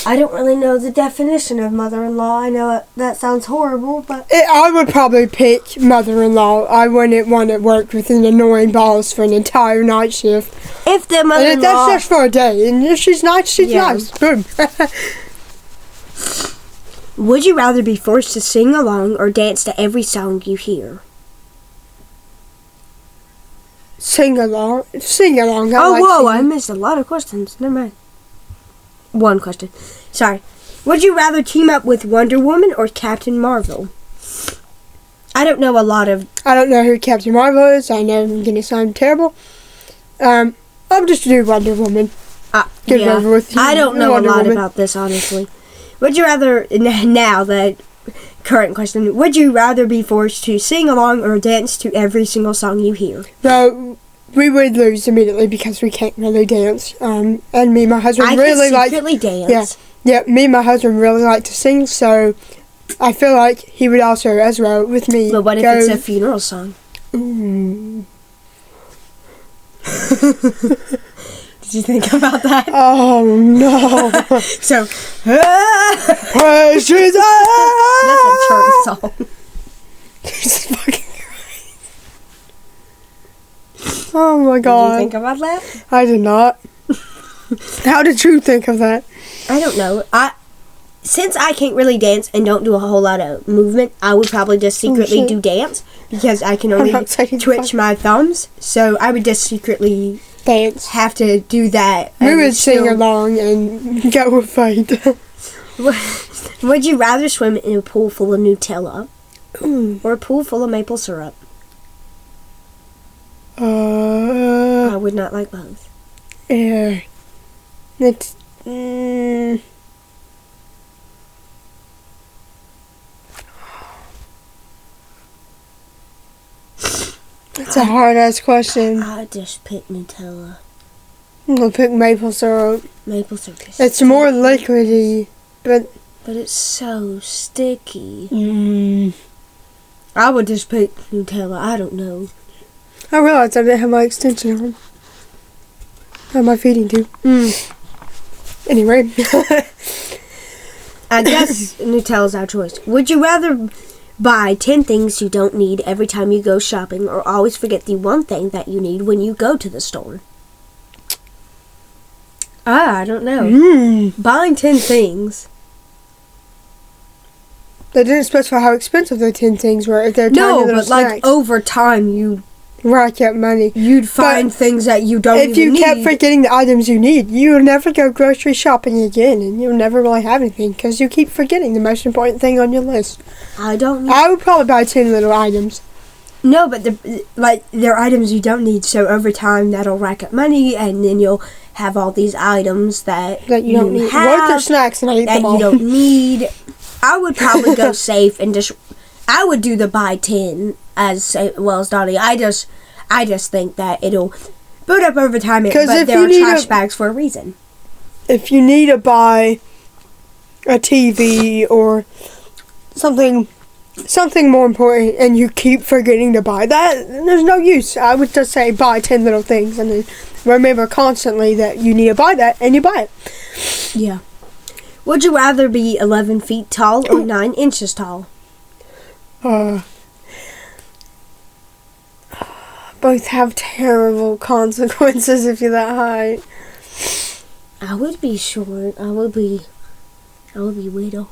I don't really know the definition of mother-in-law. I know that sounds horrible, but... I would probably pick mother-in-law. I wouldn't want to work with an annoying boss for an entire night shift. If the mother-in-law... And that's just for a day. And if she's nice, she's nice. Boom. Would you rather be forced to sing along or dance to every song you hear? Sing along. I missed a lot of questions. Never mind. One question. Sorry. Would you rather team up with Wonder Woman or Captain Marvel? I don't know who Captain Marvel is. I know I'm going to sound terrible. I'll just do Wonder Woman. Get it over with. I don't know a lot about this, honestly. Would you rather, now the current question, would you rather be forced to sing along or dance to every single song you hear? No, we would lose immediately because we can't really dance. And me and my husband really like... I can secretly dance. Yeah, me and my husband really like to sing, so I feel like he would also, as well, with me... But what if it's a funeral song? Ooh. Did you think about that? Oh, no. So... Praise Jesus! That's a church song. Jesus fucking Christ. Oh, my God. Did you think about that? I did not. How did you think of that? I don't know. Since I can't really dance and don't do a whole lot of movement, I would probably just secretly do dance because I can only twitch my thumbs. So I would just secretly dance. Have to do that. We would sing along and go with fight. Would you rather swim in a pool full of Nutella or a pool full of maple syrup? I would not like both. It's That's a hard ass question. I just pick Nutella. I'm gonna pick maple syrup. Maple syrup is It's more liquidy, but it's so sticky. I would just pick. Nutella, I don't know. I realized I didn't have my extension on. How am I feeding tube? Anyway. I guess Nutella's our choice. Would you rather buy 10 things you don't need every time you go shopping, or always forget the one thing that you need when you go to the store? I don't know. Buying 10 things. They didn't specify how expensive the 10 things were. If they're tiny No, little but like snacks. over time, you'd Rack up money. find things that you don't If even you kept need. forgetting the items you need, you'll never go grocery shopping again, and you'll never really have anything because you keep forgetting the most important thing on your list. I don't need. I would probably buy 10 little items. No, but they're items you don't need. So over time, that'll rack up money, and then you'll have all these items that You don't need. have Worth their snacks, and I eat that them all. you don't need. I would probably go safe and just. I would do the buy 10 as well as Donnie. I just think that it'll build up over time. But if there you are need trash bags for a reason. If you need to buy a TV or something more important, and you keep forgetting to buy that, there's no use. I would just say buy 10 little things, and then remember constantly that you need to buy that, and you buy it. Yeah. Would you rather be 11 feet tall or 9 inches tall? Both have terrible consequences if you're that high. I would be short. I would be little.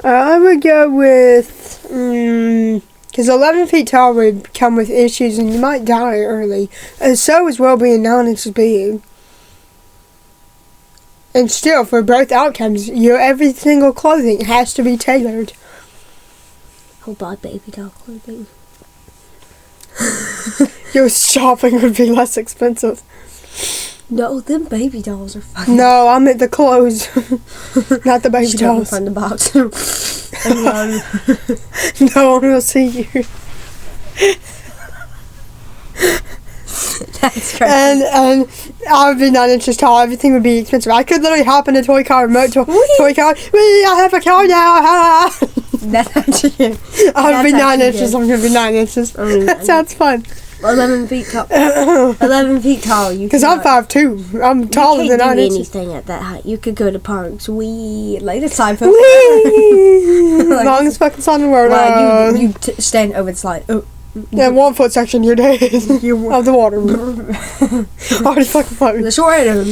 I would go with, because 11 feet tall would come with issues and you might die early. And so as well being 9 inches big. And still, for both outcomes, your every single clothing has to be tailored. I'll buy baby doll clothing. Your shopping would be less expensive. No, them baby dolls are fun. No, I meant the clothes, not the baby She don't dolls. find the box. No one will see you. That's crazy. And I would be 9 inches tall. Everything would be expensive. I could literally hop in a toy car, remote toy car. Whee! I have a car now. Ha! That's actually. I would be That's 9 actually inches. good. I'm gonna be 9 inches. That sounds fun. 11 feet tall. 11 feet tall. You Because I'm 5'2". I'm taller you than can't 9 do inches. anything at that height. You could go to parks. Like the slide. Whee! Like- Longest fucking slide in the world. Well, you stand over the slide. Oh. Yeah, 1 foot section, you're dead. Of the water. Already fucking floating. The short end of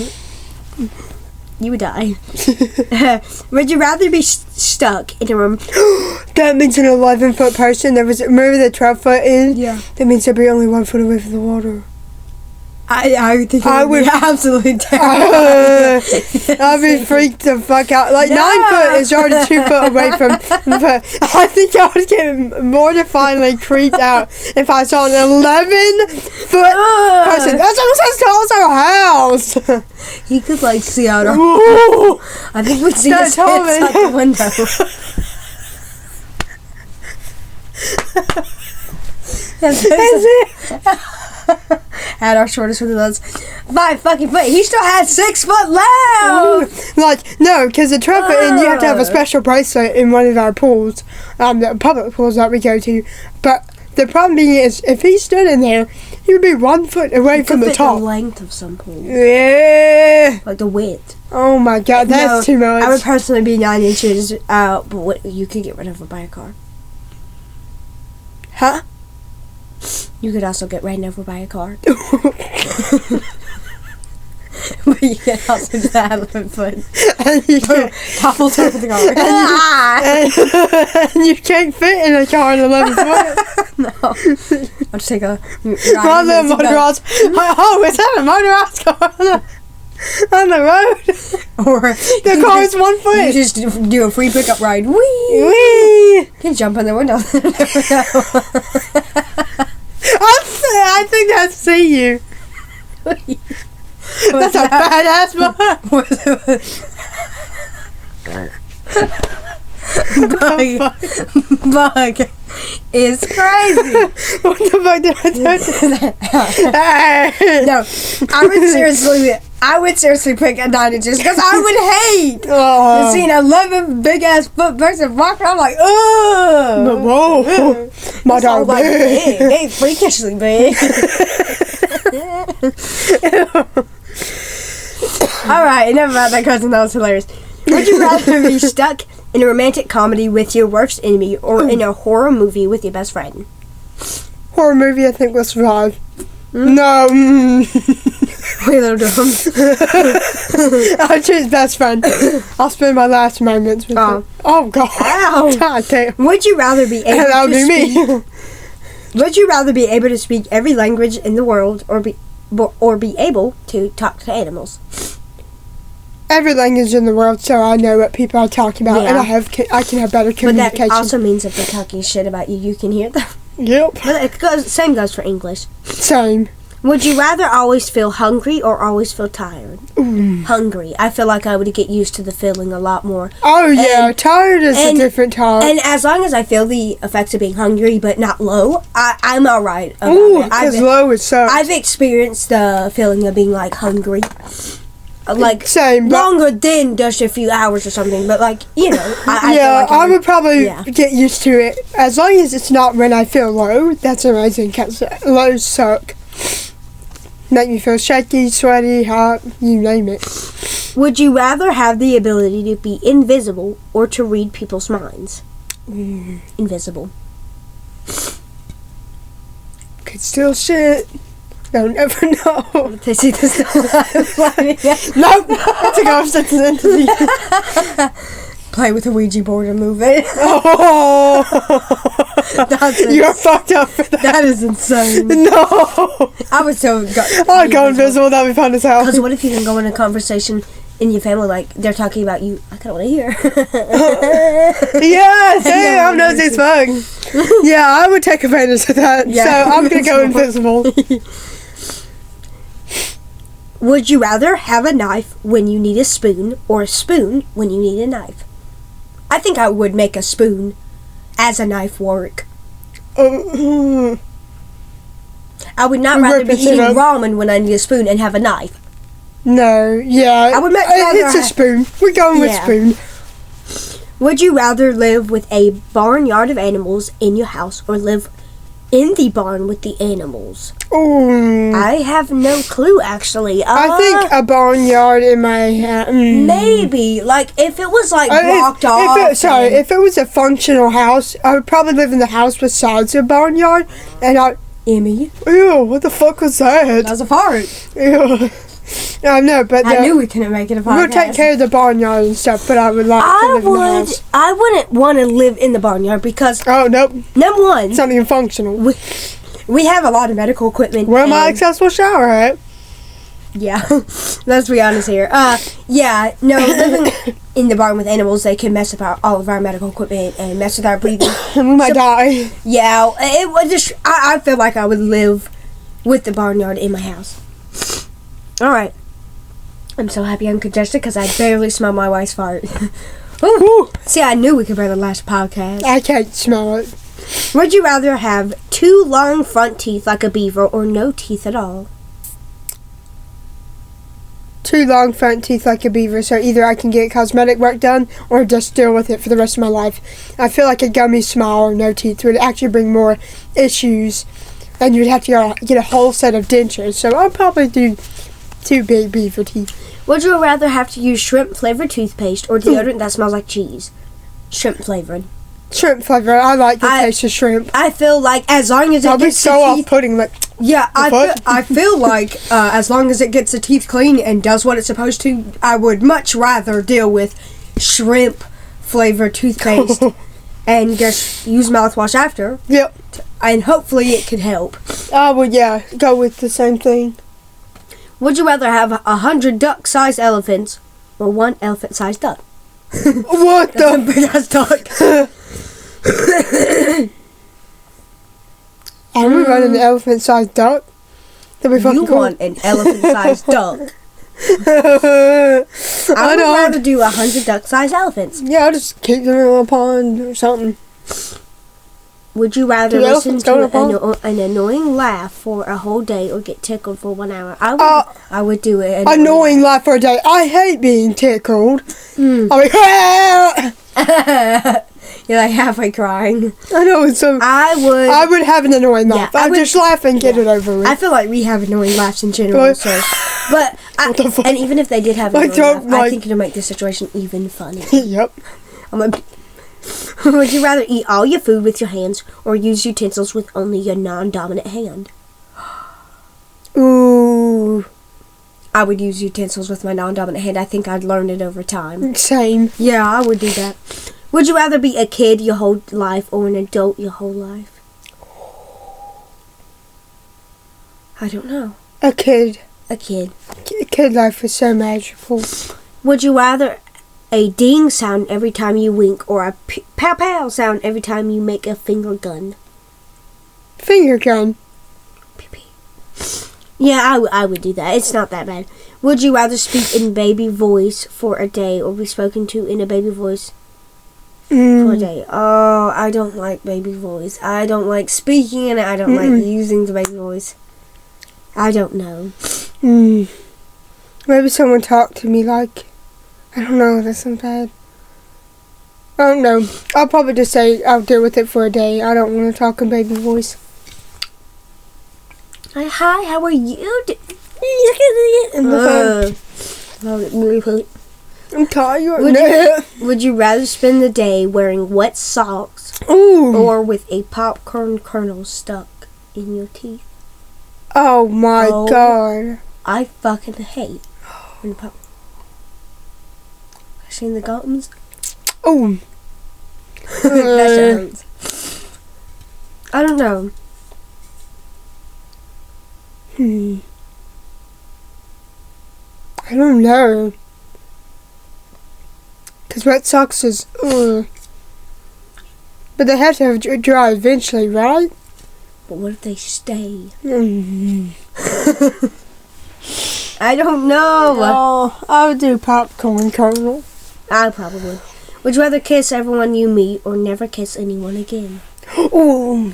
them, you would die. Would you rather be stuck in a room? That means an 11-foot person. Remember the 12-foot is? Yeah. That means they'd be only 1 foot away from the water. I think I I would would- be absolutely terrified. I'd be freaked the fuck out. Like, No. 9 foot is already 2 foot away from. But I think I would get mortifiedly creeped out if I saw an 11-foot person. That's almost as tall as our house. He could like see out our. Ooh. I think we'd see That's his head Holman. out the window. That's it. Had our shortest one of those 5 fucking foot. He still had 6 foot left. Like, no, because the 12-foot and you have to have a special bracelet in one of our pools, the public pools that we go to. But the problem being is, if he stood in there, he would be 1 foot away from the The top. length of some pools. Yeah. Like the width. Oh my god, that's too much. I would personally be 9 inches out, but what, you could get rid of it by a car. Huh? You could also get ran over by a car. But you can also do that 11 foot. And you can't, Topples over the car. and you can't fit in a car in 11 foot. No. I'll just take a One of them motorized. Oh, is that a motorized car on the road? Or The car is 1 you foot. just do a free pickup ride. Whee! Whee! You can jump in the window. I think I'd see you. That's a badass Bug is crazy. What the fuck did I do? No, I would seriously pick a 9 inches because I would hate seeing a 11 big ass foot person walk around like, ugh. Whoa. My dog Like, big. they freakishly big. Alright, enough about that cousin. That was hilarious. Would you rather be stuck in a romantic comedy with your worst enemy or in a horror movie with your best friend? Horror movie, I think, will survive. No. We're little dumb. I'll choose best friend. I'll spend my last moments with him. Oh, God. Ow. God damn. Would you rather be able And that'll to be speak? me. Would you rather be able to speak every language in the world or be able to talk to animals? Every language in the world, so I know what people are talking about, and Yeah. I can have better But communication. that also means if they're talking shit about you, you can hear them. Yep. But same goes for English. Same. Would you rather always feel hungry or always feel tired? Hungry. I feel like I would get used to the feeling a lot more. Oh, yeah. Tired is a and- different tired. And as long as I feel the effects of being hungry but not low, I'm alright about Ooh, it. because low is so. I've experienced the feeling of being like hungry. Like Same, but longer than just a few hours or something, but like, you know, I feel yeah, like I would probably yeah. get used to it. As long as it's not when I feel low, that's amazing, because lows suck. Make me feel shaky, sweaty, hot, you name it. Would you rather have the ability to be invisible or to read people's minds? Invisible. Could steal shit. Don't ever know. They see this. Nope, that's a ghost, that's an entity. Play with a Ouija board and move it. Oh, you're fucked up for that. That is insane. No. I would so I'd go invisible, that'd be fun as hell. Because what if you can go in a conversation in your family, like they're talking about you? I kind of want to hear. Yes, hey, I'm nosy as fuck. Yeah, I would take advantage of that. Yeah. So I'm gonna go invisible. Would you rather have a knife when you need a spoon or a spoon when you need a knife? I think I would make a spoon as a knife work. I would not rather be Rip it eating up. ramen when I need a spoon and have a knife. No, yeah. I would much rather It's a have- spoon. We're going with Yeah. spoon. Would you rather live with a barnyard of animals in your house or live in the barn with the animals? Ooh. I have no clue, actually. I think a barnyard in my house. Maybe. Like, if it was, like, blocked off. If it was a functional house, I would probably live in the house besides a barnyard. And Emmy. ew, what the fuck was that? That was a fart. Ew. I know, but I knew we couldn't make it a podcast. we'll take care of the barnyard and stuff, but I would like to live in the house. I wouldn't want to live in the barnyard because, Oh, nope. number one, Something functional. we have a lot of medical equipment. Where my and- accessible shower at? Yeah, let's be honest here. Living in the barn with animals, they can mess up all of our medical equipment and mess with our breathing. We might die. Yeah, it would just. I feel like I would live with the barnyard in my house. All right, I'm so happy I'm congested because I barely smell my wife's fart. Woo. See, I knew we could bear the last podcast. I can't smell it. Would you rather have 2 long front teeth like a beaver or no teeth at all? 2 long front teeth like a beaver, so either I can get cosmetic work done or just deal with it for the rest of my life. I feel like a gummy smile or no teeth would actually bring more issues, and you'd have to get a whole set of dentures, so I'll probably do 2 big beaver teeth. Would you rather have to use shrimp flavored toothpaste or deodorant that smells like cheese? Shrimp flavored. Shrimp flavor, I like the taste of shrimp. I feel like as long as it I'll be gets so the teeth, off-putting, like, yeah, fuck? I feel like as long as it gets the teeth clean and does what it's supposed to, I would much rather deal with shrimp flavored toothpaste and just use mouthwash after, yep. and hopefully it could help. I would, yeah, go with the same thing. Would you rather have 100 duck-sized elephants or 1 elephant-sized duck? What That's a the? big ass duck. I would run an elephant-sized duck. That'd be fucking You cool. want an elephant-sized duck. I I would don't. rather do 100 duck-sized elephants. Yeah, I'll just keep them in a pond or something. Would you rather Do listen elephants go in a to pond? an annoying laugh for a whole day or get tickled for 1 hour? I would do it. Annoying laugh for a day. I hate being tickled. Mm. I'm like, "Ah!" You're like halfway crying. I know, so I would have an annoying laugh. Yeah, I I'd would- just laugh and get it over with. I feel like we have annoying laughs in general, What? so. But What the fuck? and even if they did have an My annoying throat, laugh, I like- think it'll make the situation even funnier. Yep. I'm like, would you rather eat all your food with your hands or use utensils with only your non-dominant hand? Ooh. I would use utensils with my non-dominant hand. I think I'd learn it over time. Same. Yeah, I would do that. Would you rather be a kid your whole life or an adult your whole life? I don't know. A kid. A kid. Kid life is so magical. Would you rather a ding sound every time you wink or a pow pow sound every time you make a finger gun? Finger gun. Pee pee. Yeah, I would do that. It's not that bad. Would you rather speak in baby voice for a day or be spoken to in a baby voice for a day? Oh, I don't like baby voice. I don't like speaking in it. I don't like using the baby voice. I don't know. Maybe someone talk to me like, I don't know, that's not bad. I don't know. I'll probably just say I'll deal with it for a day. I don't want to talk in baby voice. Hi, how are you? I'm tired. Would you rather spend the day wearing wet socks Ooh. or with a popcorn kernel stuck in your teeth? Oh my Oh. god. I fucking hate when pop. Seen the gums? Oh. That sounds. I don't know. I don't know. Because wet socks is, ugh. But they have to have dry eventually, right? But what if they stay? Mm. I don't know. Oh, I would do popcorn kernel. I probably would. Would you rather kiss everyone you meet or never kiss anyone again? Ooh.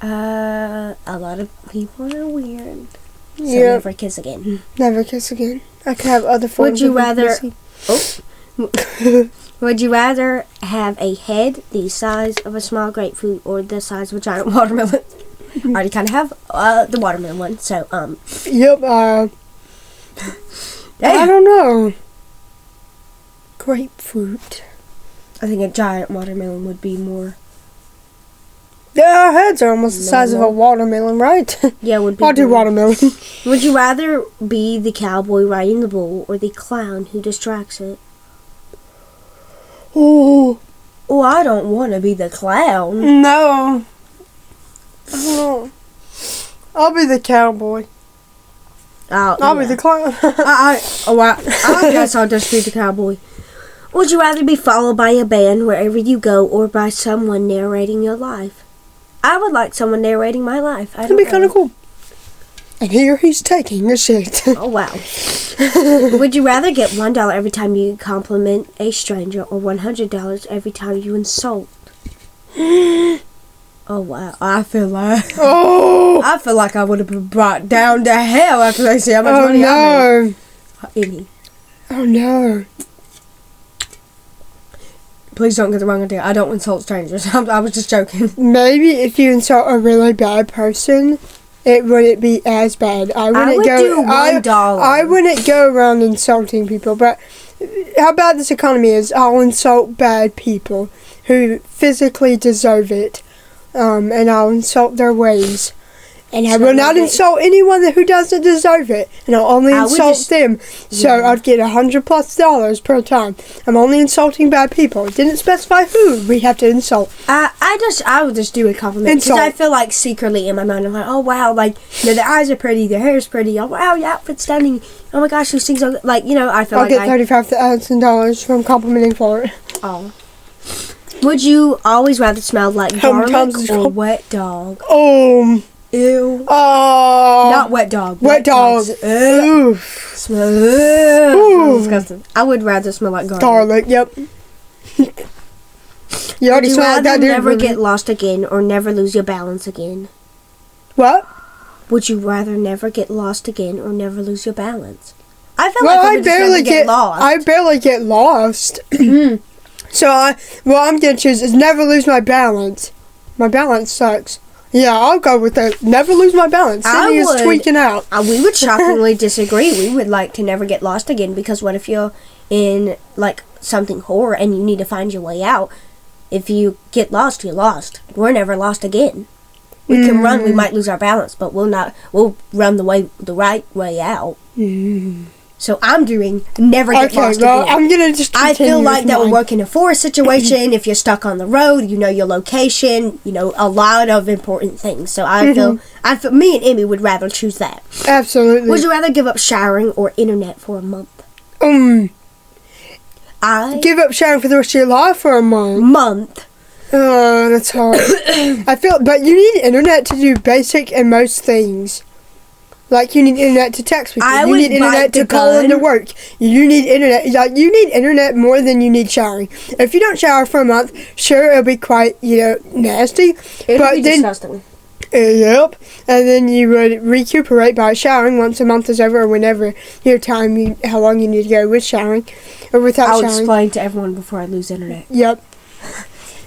A lot of people are weird. So Yeah. never kiss again. Never kiss again. I could have other forms Would you of rather? intimacy. Oh. Would you rather have a head the size of a small grapefruit or the size of a giant watermelon? I already kind of have the watermelon one, so Yep, I don't know. Grapefruit. I think a giant watermelon would be more. Yeah, our heads are almost the size of a watermelon, right? Yeah, would be. I'll do more. watermelon. Would you rather be the cowboy riding the bull or the clown who distracts it? Ooh. Oh, I don't want to be the clown. No. I don't know. I'll be the cowboy. I'll be the clown. I guess I'll just be the cowboy. Would you rather be followed by a band wherever you go or by someone narrating your life? I would like someone narrating my life. That'd be kind of cool. And here he's taking a shit. Oh, wow. Would you rather get $1 every time you compliment a stranger or $100 every time you insult? Oh, wow. I feel like I would have been brought down to hell after they see how much money I made. Oh no. Please don't get the wrong idea. I don't insult strangers. I was just joking. Maybe if you insult a really bad person, it wouldn't be as bad. I wouldn't do $1. I wouldn't go around insulting people, but how bad this economy is, I'll insult bad people who physically deserve it, and I'll insult their ways. And I will not insult anyone who doesn't deserve it, and I'll only insult them. So I'd get $100+ per time. I'm only insulting bad people. It didn't specify who we have to insult. I would just do a compliment because I feel like secretly in my mind I'm like, oh wow, like the eyes are pretty, the hair is pretty, oh wow, your outfit's stunning, oh my gosh, you sing so good. Like I feel I'll like get $35,000 from complimenting for it. Oh. Would you always rather smell like garlic or wet dog? Ew. Oh. Not wet dog. Wet dog. Oof. Smells disgusting. I would rather smell like garlic. Garlic, yep. You already Would you smell like rather that, dude. never get lost again or never lose your balance again? What? Would you rather never get lost again or never lose your balance? I feel Well, like I I would just never get lost. I barely get lost. So I'm gonna choose is never lose my balance. My balance sucks. Yeah, I'll go with that. Never lose my balance. Sydney is tweaking out. We would shockingly disagree. We would like to never get lost again because what if you're in like something horror and you need to find your way out? If you get lost, you're lost. We're never lost again. We can run. We might lose our balance, but we'll not. We'll run the right way out. So I'm doing never get lost again. I'm gonna just. I feel like that would work in a forest situation. If you're stuck on the road, you know your location, you know a lot of important things. So I feel me and Emmy would rather choose that. Absolutely. Would you rather give up showering or internet for a month? I give up showering for the rest of your life for a month. Oh, that's hard. But you need internet to do basic and most things. Like you need internet to text people. You need internet to call into work. You need internet. Like you need internet more than you need showering. If you don't shower for a month, sure it'll be quite nasty. It'll be disgusting. Yep. And then you would recuperate by showering once a month is over, or whenever how long you need to go with showering or without showering. I'll explain to everyone before I lose internet. Yep.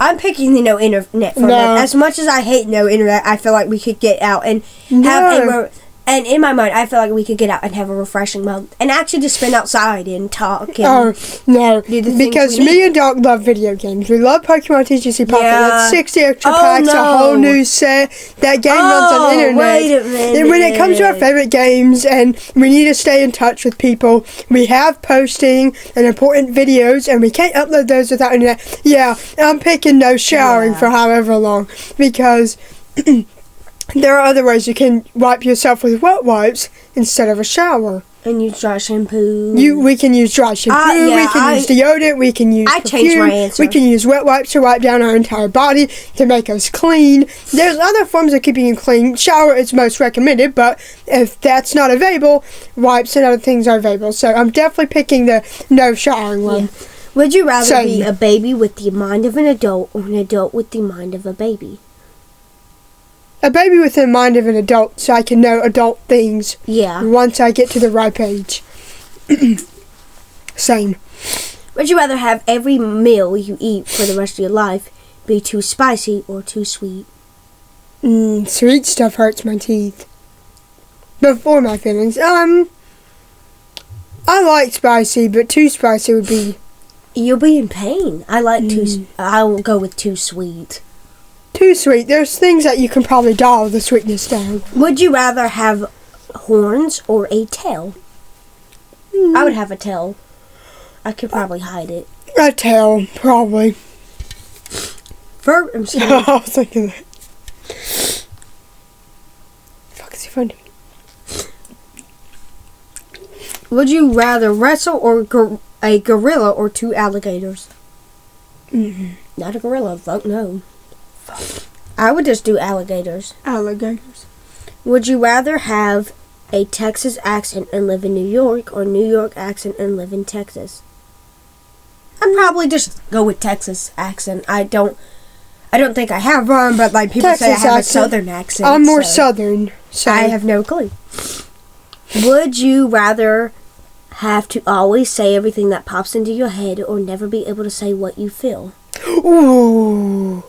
I'm picking the no internet for a month. As much as I hate no internet, I feel like we could get out and have and in my mind, I feel like we could get out and have a refreshing month and actually just spend outside and talk. And because me and Doc love video games. We love Pokemon TGC Pocket. That's 60 extra packs, a whole new set. That game runs on the internet. Wait a minute. And when it comes to our favorite games and we need to stay in touch with people, we have posting and important videos and we can't upload those without internet. Yeah, I'm picking no showering for however long because there are other ways you can wipe yourself with wet wipes instead of a shower. And use dry shampoo. We can use dry shampoo, we can use deodorant, we can use perfume, changed my answer. We can use wet wipes to wipe down our entire body to make us clean. There's other forms of keeping you clean. Shower is most recommended, but if that's not available, wipes and other things are available. So I'm definitely picking the no showering one. Yeah. Would you rather be a baby with the mind of an adult or an adult with the mind of a baby? A baby with the mind of an adult, so I can know adult things. Yeah. Once I get to the ripe age. Same. Would you rather have every meal you eat for the rest of your life be too spicy or too sweet? Sweet stuff hurts my teeth. Before my feelings. I like spicy, but too spicy would be. You'll be in pain. I will go with too sweet. Too sweet. There's things that you can probably dial the sweetness down. Would you rather have horns or a tail? I would have a tail. I could probably hide it. A tail, probably. I'm sorry. I was thinking that. Fuck, is he finding me? Would you rather wrestle or a gorilla or two alligators? Not a gorilla. Fuck no. I would just do alligators. Alligators. Would you rather have a Texas accent and live in New York or New York accent and live in Texas? I'd probably just go with Texas accent. I don't think I have one, but like people say I have a southern accent. I'm more southern. So I have no clue. Would you rather have to always say everything that pops into your head or never be able to say what you feel? Ooh.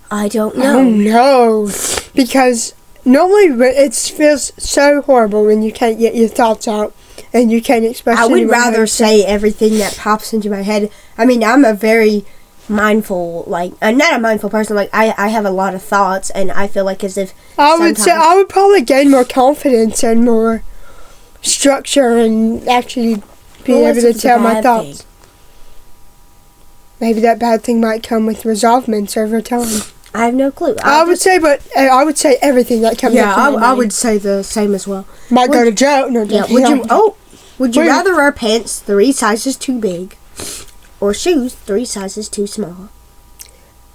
I don't know. Oh no. Because normally it feels so horrible when you can't get your thoughts out and you can't express. I would rather say everything that pops into my head. I mean, I'm a very mindful, not a mindful person. Like I have a lot of thoughts, and I feel like as if I would probably gain more confidence and more structure and actually be able to tell my thoughts. Maybe that bad thing might come with resolvements over time. I have no clue. I would say everything that comes up to my mind. I would say the same as well. Might go to jail. No, yeah. Would you rather wear pants 3 sizes too big or shoes 3 sizes too small?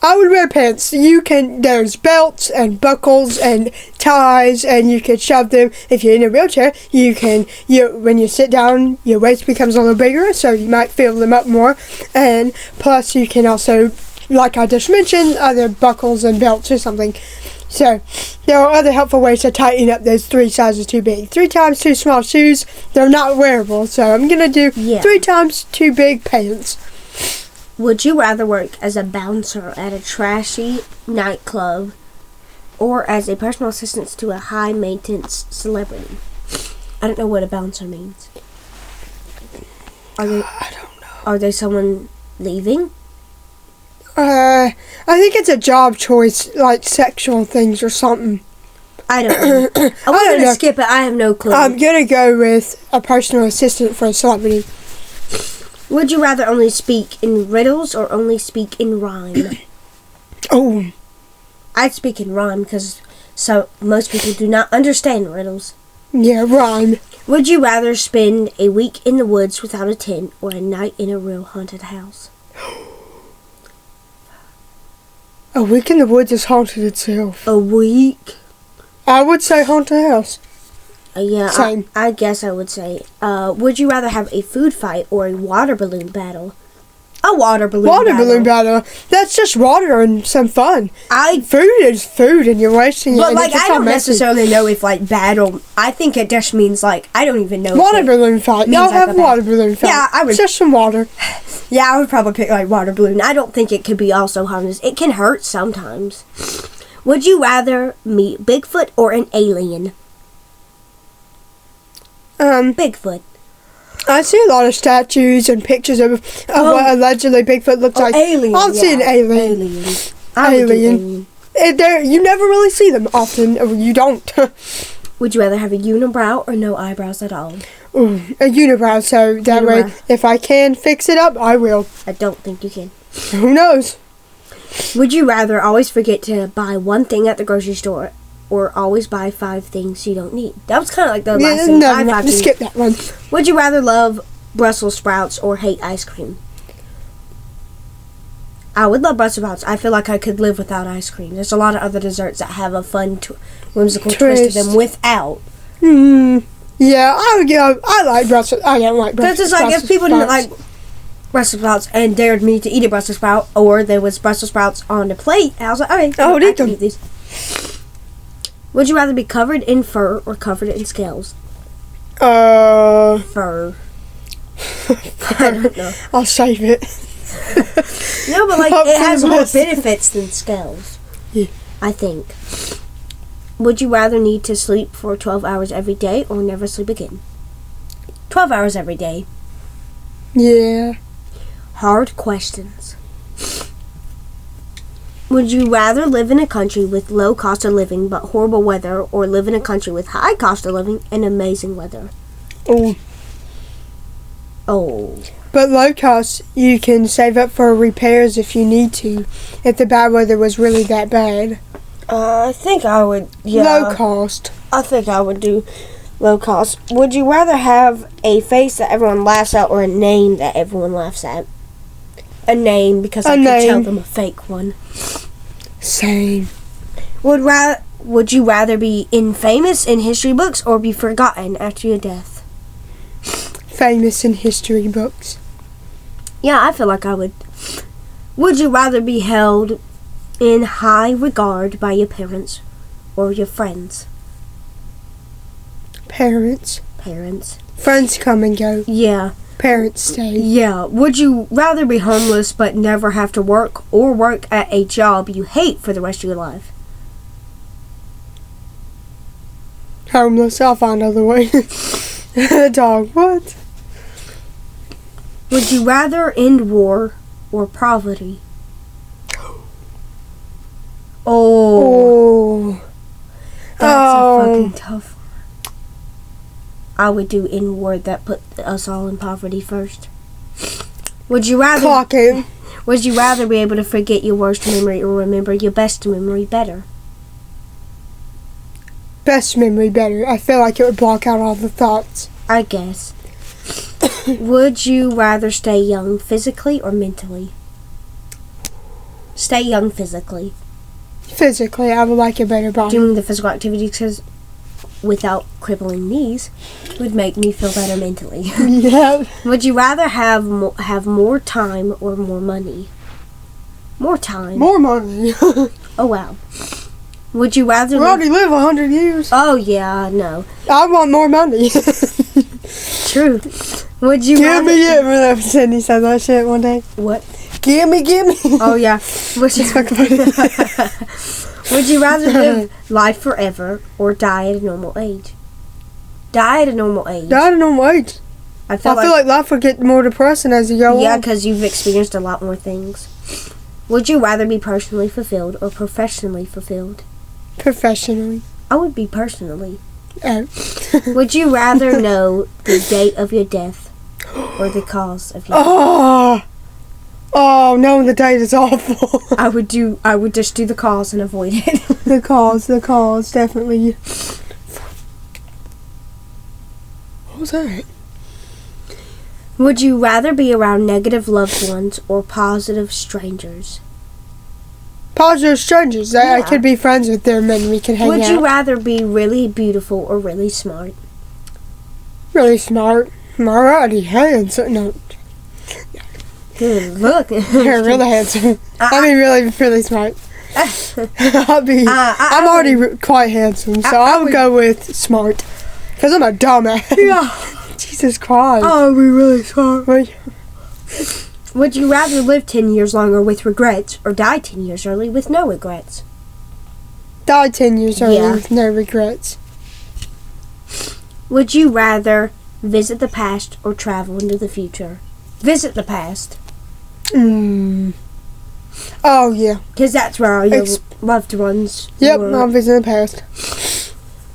I would wear pants. There's belts and buckles and ties, and you can shove them. If you're in a wheelchair, when you sit down, your waist becomes a little bigger, so you might fill them up more. And plus, you can also, like I just mentioned, other buckles and belts or something. So, there are other helpful ways to tighten up those 3 sizes too big. 3 times too small shoes, they're not wearable, so I'm going to do 3 times too big pants. Would you rather work as a bouncer at a trashy nightclub or as a personal assistant to a high-maintenance celebrity? I don't know what a bouncer means. I don't know. Are they someone leaving? I think it's a job choice, like sexual things or something. I don't know. I was going to skip it. I have no clue. I'm going to go with a personal assistant for a celebrity. Would you rather only speak in riddles or only speak in rhyme? Oh. I'd speak in rhyme because most people do not understand riddles. Yeah, rhyme. Would you rather spend a week in the woods without a tent or a night in a real haunted house? A week in the woods is haunted itself. A week? I would say haunted house. Yeah, Same. I guess I would say. Would you rather have a food fight or a water balloon battle? A water balloon battle. That's just water and some fun. Food is food, and you're wasting it. But like, I don't necessarily know if like battle. I think it just means like I don't even know. Water balloon fight. Y'all like have water balloon fight. Yeah, I would. Just some water. Yeah, I would probably pick like water balloon. I don't think it could be also harmless. It can hurt sometimes. Would you rather meet Bigfoot or an alien? Bigfoot. I see a lot of statues and pictures of what allegedly Bigfoot looks like. Alien. I'll see an alien. Alien. You never really see them often, or you don't. Would you rather have a unibrow or no eyebrows at all? Ooh, a unibrow, so that way, if I can fix it up, I will. I don't think you can. Who knows? Would you rather always forget to buy one thing at the grocery store or always buy 5 things you don't need? That was kind of like the last thing. No, skip that one. Would you rather love Brussels sprouts or hate ice cream? I would love Brussels sprouts. I feel like I could live without ice cream. There's a lot of other desserts that have a fun, whimsical twist to them without. Yeah, I like Brussels. I don't like Brussels sprouts. Because it's like if people didn't like Brussels sprouts and dared me to eat a Brussels sprout, or there was Brussels sprouts on the plate, I was like, okay, I can eat these. Would you rather be covered in fur or covered in scales? Fur. I don't know. I'll save it. No, but like it has more benefits than scales. Yeah. I think. Would you rather need to sleep for 12 hours every day or never sleep again? 12 hours every day. Yeah. Hard questions. Would you rather live in a country with low cost of living but horrible weather, or live in a country with high cost of living and amazing weather? Oh. But low cost, you can save up for repairs if you need to, if the bad weather was really that bad. I think I would. Yeah. Low cost. I think I would do low cost. Would you rather have a face that everyone laughs at or a name that everyone laughs at? A name, because I could tell them a fake one. Same. Would you rather be infamous in history books or be forgotten after your death? Famous in history books. Yeah, I feel like I would. Would you rather be held in high regard by your parents or your friends? Parents. Parents. Friends come and go. Yeah. Parents stay. Yeah. Would you rather be homeless but never have to work, or work at a job you hate for the rest of your life? Homeless. I'll find other ways. Dog. What? Would you rather end war or poverty? Oh. That's a fucking tough one. I would do end war. That put us all in poverty first. Would you rather Clock it. Would you rather be able to forget your worst memory or remember your best memory better? Best memory better. I feel like it would block out all the thoughts. I guess. Would you rather stay young physically or mentally? stay young physically? Physically, I would like a better body. Doing the physical activities because without crippling knees would make me feel better mentally. Yeah. Would you rather have more time or more money? More time. More money. Oh, wow. Would you rather... We already live 100 years. Oh, yeah, no. I want more money. True. Would you rather... Remember Sydney said that shit one day? What? Gimme. Oh, yeah. Would you rather live life forever or die at a normal age? Die at a normal age. Die at a normal age. I feel like life would get more depressing as you go on. Yeah, because you've experienced a lot more things. Would you rather be personally fulfilled or professionally fulfilled? Professionally. I would be personally. Oh. Would you rather know the date of your death or the cause of your death? Oh, knowing the date is awful. I would just do the cause and avoid it. The cause, definitely. What was that? Would you rather be around negative loved ones or positive strangers? Positive strangers. I could be friends with them and we can hang out. Would you rather be really beautiful or really smart? Really smart. I'm already handsome. No. Good look. You're really handsome. I mean, really smart. I'm already quite handsome, so I would go with smart. Because I'm a dumbass. Yeah. Jesus Christ. Oh, we really smart. Would you rather live 10 years longer with regrets or die 10 years early with no regrets? Die 10 years early with no regrets. Would you rather visit the past or travel into the future? Visit the past. Oh, yeah. Because that's where all your loved ones were. I'll visit the past.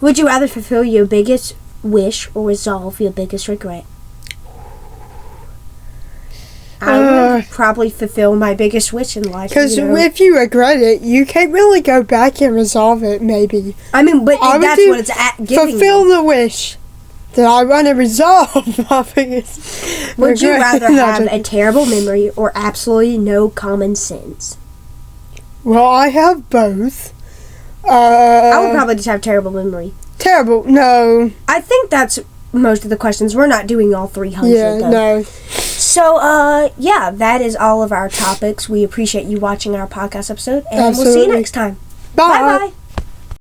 Would you rather fulfill your biggest wish or resolve your biggest regret? I would probably fulfill my biggest wish in life. Because if you regret it, you can't really go back and resolve it, maybe. I mean, but that's what it's at giving. Fulfill the wish that I want to resolve my biggest Would you rather have a terrible memory or absolutely no common sense? Well, I have both. I would probably just have terrible memory. Terrible, no. I think that's most of the questions. We're not doing all 300. Yeah, though. no. So, that is all of our topics. We appreciate you watching our podcast episode, and Absolutely. we'll see you next time. Bye. Bye-bye.